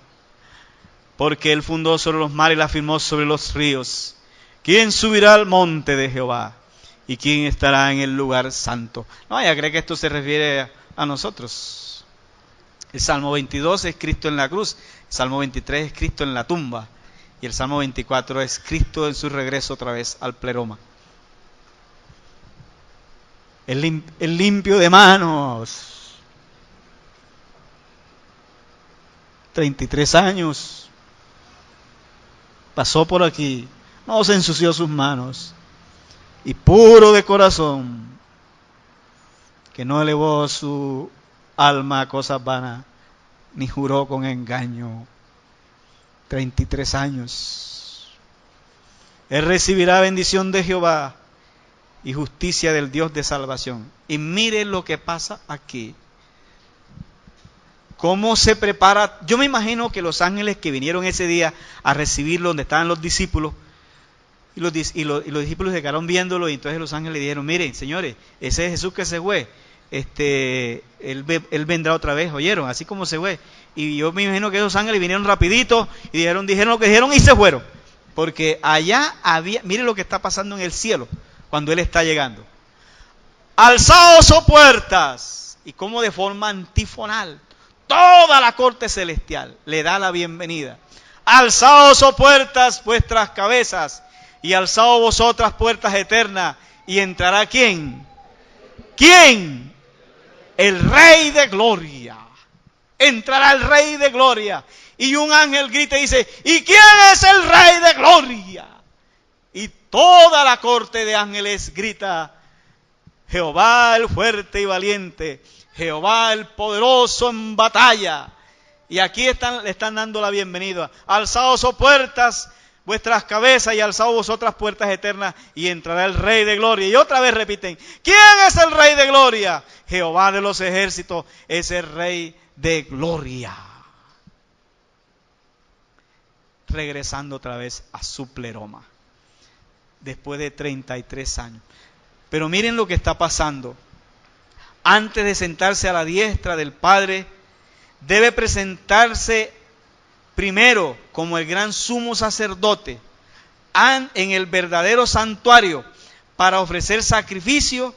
Speaker 2: Porque él fundó sobre los mares y la firmó sobre los ríos. ¿Quién subirá al monte de Jehová? ¿Y quién estará en el lugar santo? No vaya a creer que esto se refiere a nosotros. El Salmo 22 es Cristo en la cruz. El Salmo 23 es Cristo en la tumba. Y el Salmo 24 es Cristo en su regreso otra vez al pleroma. El limpio de manos. 33 años. Pasó por aquí. No se ensució sus manos. Y puro de corazón. que no elevó su alma a cosas vanas, ni juró con engaño. 33 años. Él recibirá bendición de Jehová y justicia del Dios de salvación. Y mire lo que pasa aquí. ¿Cómo se prepara? Yo me imagino que los ángeles que vinieron ese día a recibirlo, donde estaban los discípulos, y los discípulos se quedaron viéndolo, y entonces los ángeles dijeron: miren, señores, ese es Jesús que se fue, él vendrá otra vez, ¿oyeron? Así como se fue. Y yo me imagino que esos ángeles vinieron rapidito y dijeron lo que dijeron y se fueron. Porque allá había, miren lo que está pasando en el cielo cuando Él está llegando. Alzaos, oh puertas, y como de forma antifonal, toda la corte celestial le da la bienvenida. Alzaos, oh puertas, vuestras cabezas, y alzaos vosotras puertas eternas, y entrará ¿quién? ¿Quién? El Rey de Gloria. Entrará el Rey de Gloria. Y un ángel grita y dice: ¿y quién es el Rey de Gloria? Y toda la corte de ángeles grita: Jehová el fuerte y valiente, Jehová el poderoso en batalla. Y aquí le están dando la bienvenida. Alzaos, oh puertas, vuestras cabezas, y alzaos vosotras puertas eternas, y entrará el Rey de Gloria. Y otra vez repiten: ¿quién es el Rey de Gloria? Jehová de los ejércitos es el Rey de Gloria. Regresando otra vez a su pleroma, después de 33 años. Pero miren lo que está pasando. Antes de sentarse a la diestra del Padre, debe presentarse primero como el gran sumo sacerdote en el verdadero santuario para ofrecer sacrificio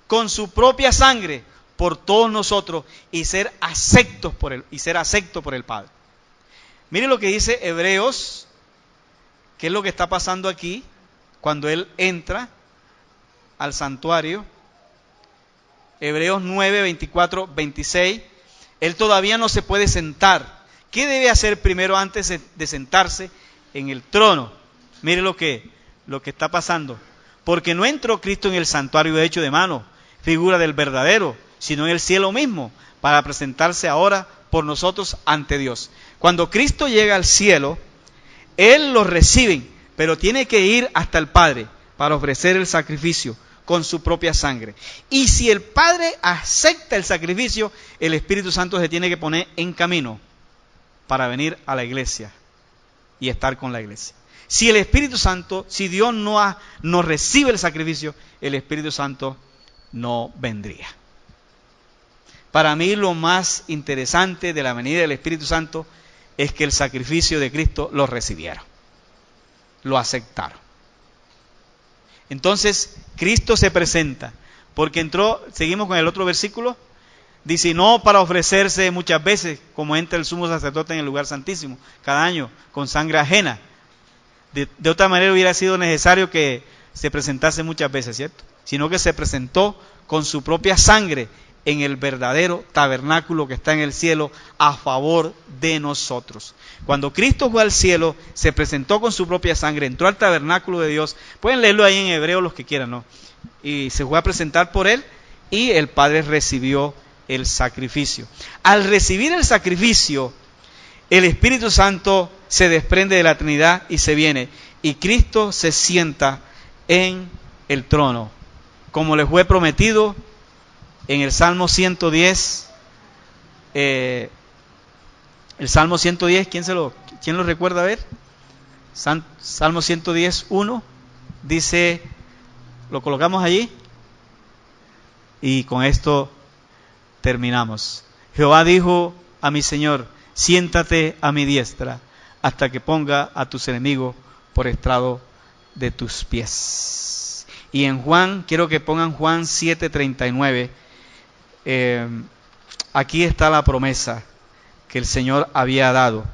Speaker 2: con su propia sangre por todos nosotros y ser acepto por el Padre. Miren lo que dice Hebreos, qué es lo que está pasando aquí cuando Él entra al santuario. Hebreos 9, 24, 26. Él todavía no se puede sentar. ¿Qué debe hacer primero antes de sentarse en el trono? Mire lo que está pasando. Porque no entró Cristo en el santuario hecho de mano, figura del verdadero, sino en el cielo mismo, para presentarse ahora por nosotros ante Dios. Cuando Cristo llega al cielo, Él lo recibe, pero tiene que ir hasta el Padre para ofrecer el sacrificio con su propia sangre. Y si el Padre acepta el sacrificio, el Espíritu Santo se tiene que poner en camino para venir a la iglesia y estar con la iglesia. Si el Espíritu Santo, si Dios no recibe el sacrificio, el Espíritu Santo no vendría. Para mí lo más interesante de la venida del Espíritu Santo es que el sacrificio de Cristo lo recibieron, lo aceptaron. Entonces Cristo se presenta, porque entró, seguimos con el otro versículo, dice: no para ofrecerse muchas veces, como entra el sumo sacerdote en el lugar santísimo, cada año, con sangre ajena. De otra manera hubiera sido necesario que se presentase muchas veces, ¿cierto? Sino que se presentó con su propia sangre en el verdadero tabernáculo que está en el cielo a favor de nosotros. Cuando Cristo fue al cielo, se presentó con su propia sangre, entró al tabernáculo de Dios. Pueden leerlo ahí en hebreo los que quieran, ¿no? Y se fue a presentar por Él y el Padre recibió el sacrificio. Al recibir el sacrificio, el Espíritu Santo se desprende de la Trinidad y se viene. Y Cristo se sienta en el trono, como le fue prometido en el Salmo 110. El Salmo 110, ¿quién lo recuerda? A ver. Salmo 110, 1. Dice, lo colocamos allí. Y con esto terminamos. Jehová dijo a mi Señor: siéntate a mi diestra hasta que ponga a tus enemigos por estrado de tus pies. Y en Juan, quiero que pongan Juan 7:39. Aquí está la promesa que el Señor había dado.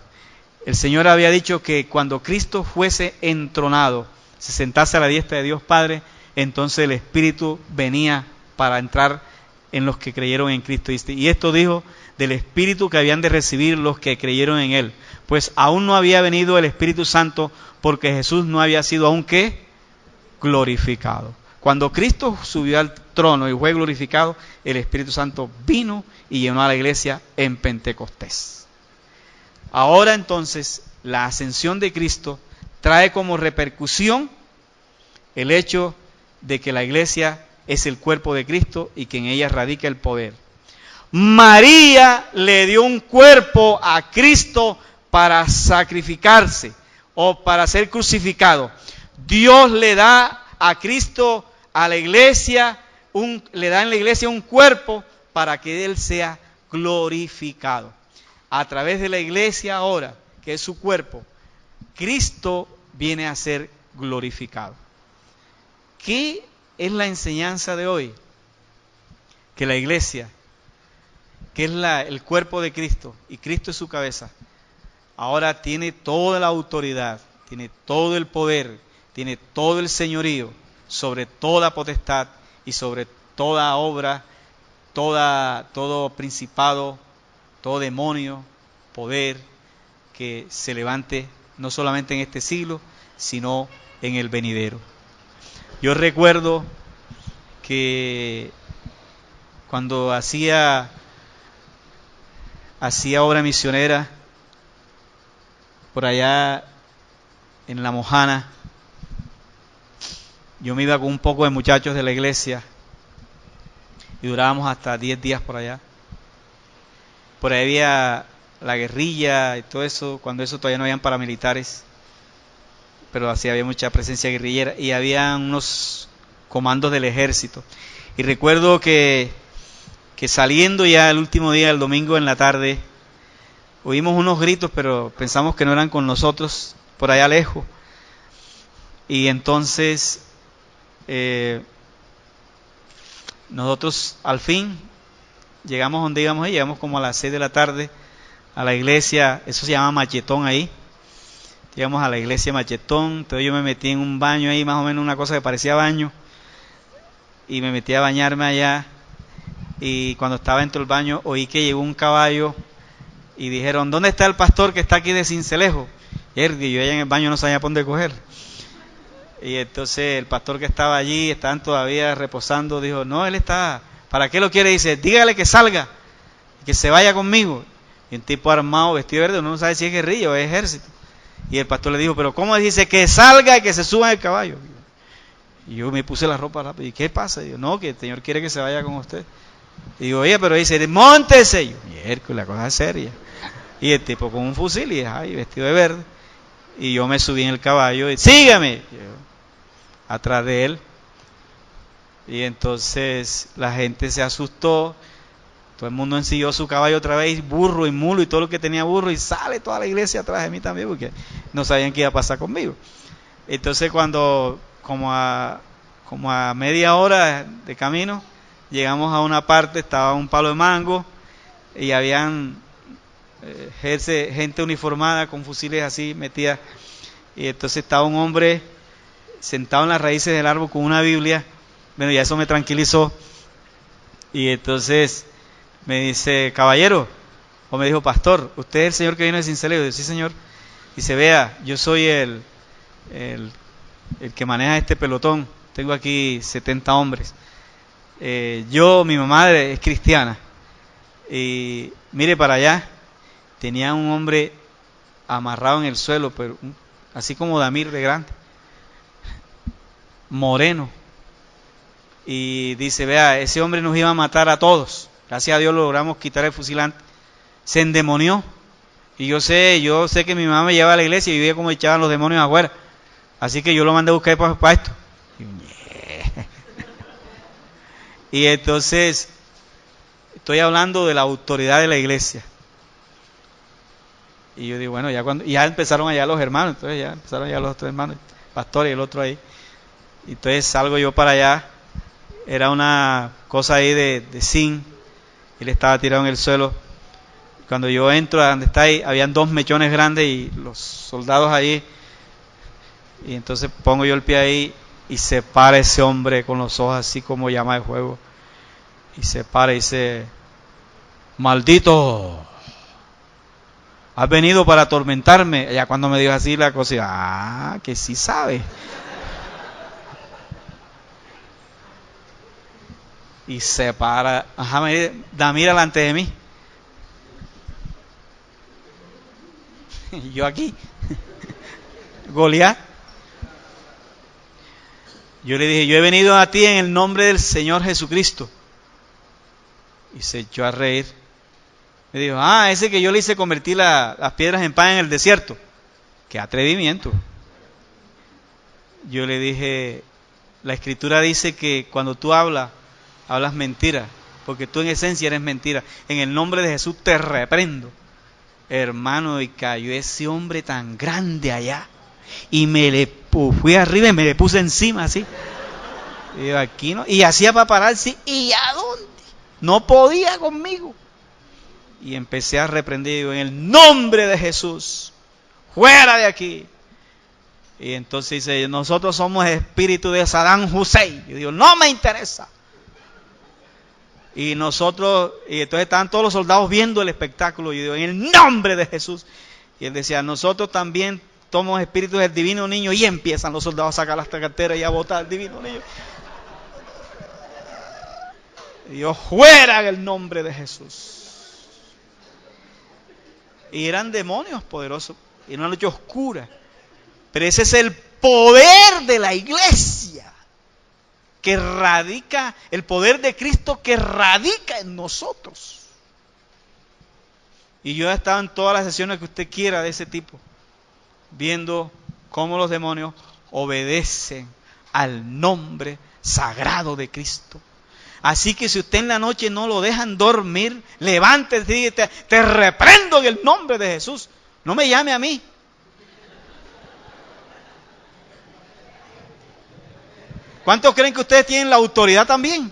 Speaker 2: El Señor había dicho que cuando Cristo fuese entronado, se sentase a la diestra de Dios Padre, entonces el Espíritu venía para entrar en los que creyeron en Cristo. Y esto dijo del Espíritu que habían de recibir los que creyeron en Él, pues aún no había venido el Espíritu Santo, porque Jesús no había sido aún ¿qué? Glorificado. Cuando Cristo subió al trono y fue glorificado, el Espíritu Santo vino y llenó a la iglesia en Pentecostés. Ahora entonces, la ascensión de Cristo trae como repercusión el hecho de que la iglesia es el cuerpo de Cristo y que en ella radica el poder. María le dio un cuerpo a Cristo para sacrificarse o para ser crucificado. Dios le da a Cristo, a la iglesia, le da en la iglesia un cuerpo para que Él sea glorificado. A través de la iglesia ahora, que es su cuerpo, Cristo viene a ser glorificado. ¿Qué es la enseñanza de hoy? Que la iglesia, que es el cuerpo de Cristo, y Cristo es su cabeza, ahora tiene toda la autoridad, tiene todo el poder, tiene todo el señorío sobre toda potestad y sobre toda obra, todo principado, todo demonio, poder que se levante no solamente en este siglo, sino en el venidero. Yo recuerdo que cuando hacía obra misionera por allá en La Mojana, yo me iba con un poco de muchachos de la iglesia y durábamos hasta 10 días por allá. Por ahí había la guerrilla y todo eso, cuando eso todavía no habían paramilitares, pero así había mucha presencia guerrillera y había unos comandos del ejército. Y recuerdo que saliendo ya el último día, el domingo en la tarde, oímos unos gritos, pero pensamos que no eran con nosotros, por allá lejos. Y entonces nosotros al fin llegamos donde íbamos y llegamos como a las 6 de la tarde a la iglesia, eso se llama Machetón ahí. Llegamos a la iglesia Machetón, entonces yo me metí en un baño ahí, más o menos una cosa que parecía baño, y me metí a bañarme allá, y cuando estaba dentro del baño oí que llegó un caballo, y dijeron, ¿dónde está el pastor que está aquí de Cincelejo? Y yo allá en el baño no sabía por dónde coger. Y entonces el pastor que estaba allí, estaban todavía reposando, dijo, no, él está, ¿para qué lo quiere? Dice, dígale que salga, que se vaya conmigo. Y un tipo armado, vestido verde, uno no sabe si es guerrilla o es ejército. Y el pastor le dijo, pero ¿cómo dice? Que salga y que se suba en el caballo. Y yo me puse la ropa rápido. ¿Y qué pasa? Y digo, no, que el Señor quiere que se vaya con usted. Y digo, oye, pero dice, móntese. Y yo, miércoles, la cosa es seria. Y el tipo con un fusil y vestido de verde. Y yo me subí en el caballo y sígame. Y yo, atrás de él. Y entonces la gente se asustó. Todo el mundo ensilló su caballo otra vez, burro y mulo y todo lo que tenía burro, y sale toda la iglesia atrás de mí también, porque no sabían qué iba a pasar conmigo. Entonces cuando, como a media hora de camino, llegamos a una parte, estaba un palo de mango, y habían gente uniformada con fusiles así metida, y entonces estaba un hombre sentado en las raíces del árbol con una Biblia. Bueno, ya eso me tranquilizó, y entonces me dice, caballero, o me dijo, pastor, ¿usted es el señor que vino de Cincelejo? Yo, sí, señor. Dice, vea, yo soy el que maneja este pelotón, tengo aquí 70 hombres. Mi mamá es cristiana, y mire para allá, tenía un hombre amarrado en el suelo, pero así como Damir de grande, moreno, y dice, vea, ese hombre nos iba a matar a todos. Gracias a Dios logramos quitar el fusilante. Se endemonió. Y yo sé que mi mamá me llevaba a la iglesia y veía cómo echaban los demonios afuera. Así que yo lo mandé a buscar para esto. Y entonces, estoy hablando de la autoridad de la iglesia. Y yo digo, bueno, ya empezaron allá los hermanos. Entonces ya empezaron allá los otros hermanos, el pastor y el otro ahí. Y entonces salgo yo para allá. Era una cosa ahí de zinc. Él estaba tirado en el suelo. Cuando yo entro a donde está ahí, habían 2 mechones grandes y los soldados allí. Y entonces pongo yo el pie ahí y se para ese hombre con los ojos así como llama de fuego. Y se para y dice, maldito, has venido para atormentarme. Ya cuando me dijo así la cosa, que sí sabe. Y se para, ajá, mira delante de mí. Y yo aquí, Goliat. Yo le dije, yo he venido a ti en el nombre del Señor Jesucristo. Y se echó a reír. Me dijo, ese que yo le hice convertir las piedras en pan en el desierto. ¡Qué atrevimiento! Yo le dije, la Escritura dice que cuando tú hablas mentira, porque tú en esencia eres mentira. En el nombre de Jesús te reprendo. Hermano, y cayó ese hombre tan grande allá. Y fui arriba y me le puse encima así. Y yo, aquí no. Y hacía para pararse. ¿Y a dónde? No podía conmigo. Y empecé a reprender. Digo, en el nombre de Jesús, fuera de aquí. Y entonces dice, nosotros somos espíritu de Saddam Hussein. Yo digo, no me interesa. Y entonces estaban todos los soldados viendo el espectáculo. Yo digo, en el nombre de Jesús. Y él decía, nosotros también somos espíritus del divino niño. Y empiezan los soldados a sacar las carteras y a botar al divino niño. Y yo, fuera en el nombre de Jesús. Y eran demonios poderosos. Y una noche oscura. Pero ese es el poder de la iglesia. Que radica, el poder de Cristo que radica en nosotros. Y yo he estado en todas las sesiones que usted quiera de ese tipo, viendo cómo los demonios obedecen al nombre sagrado de Cristo. Así que si usted en la noche no lo dejan dormir, levántese y diga, te reprendo en el nombre de Jesús. No me llame a mí. ¿Cuántos creen que ustedes tienen la autoridad también?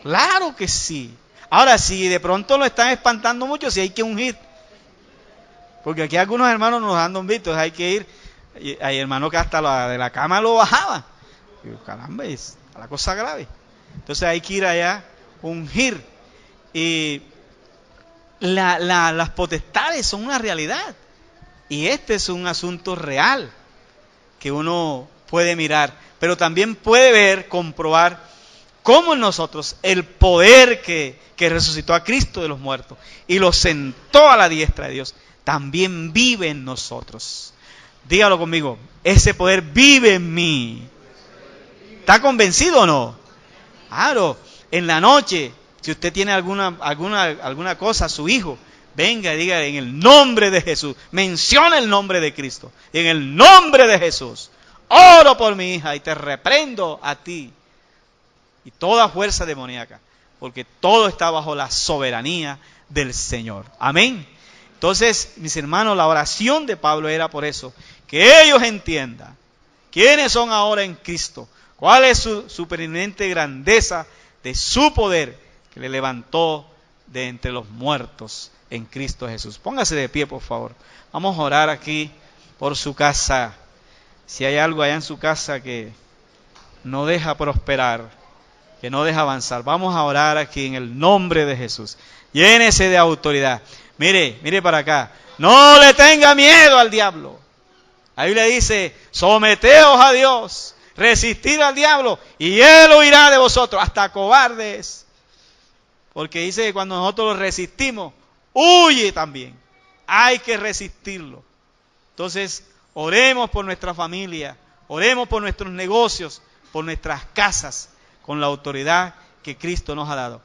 Speaker 2: Claro que sí. Ahora, si de pronto lo están espantando mucho, sí hay que ungir. Porque aquí algunos hermanos nos han visto, hay que ir. Hay hermanos que hasta de la cama lo bajaban. Y yo, caramba, es la cosa grave. Entonces hay que ir allá, ungir. Y las potestades son una realidad. Y este es un asunto real que uno puede mirar. Pero también puede ver, comprobar cómo en nosotros el poder que resucitó a Cristo de los muertos y lo sentó a la diestra de Dios, también vive en nosotros. Dígalo conmigo, ese poder vive en mí. ¿Está convencido o no? Claro, en la noche, si usted tiene alguna cosa a su hijo, venga y diga en el nombre de Jesús, menciona el nombre de Cristo, en el nombre de Jesús. Oro por mi hija y te reprendo a ti y toda fuerza demoníaca, porque todo está bajo la soberanía del Señor. Amén. Entonces, mis hermanos, la oración de Pablo era por eso, que ellos entiendan quiénes son ahora en Cristo, cuál es su supereminente grandeza de su poder que le levantó de entre los muertos en Cristo Jesús. Póngase de pie, por favor. Vamos a orar aquí por su casa. Si hay algo allá en su casa que no deja prosperar, que no deja avanzar, vamos a orar aquí en el nombre de Jesús. Llénese de autoridad. Mire para acá. No le tenga miedo al diablo. La Biblia dice, someteos a Dios, resistid al diablo y él huirá de vosotros, hasta cobardes. Porque dice que cuando nosotros lo resistimos, huye también. Hay que resistirlo. Entonces, oremos por nuestra familia, oremos por nuestros negocios, por nuestras casas, con la autoridad que Cristo nos ha dado.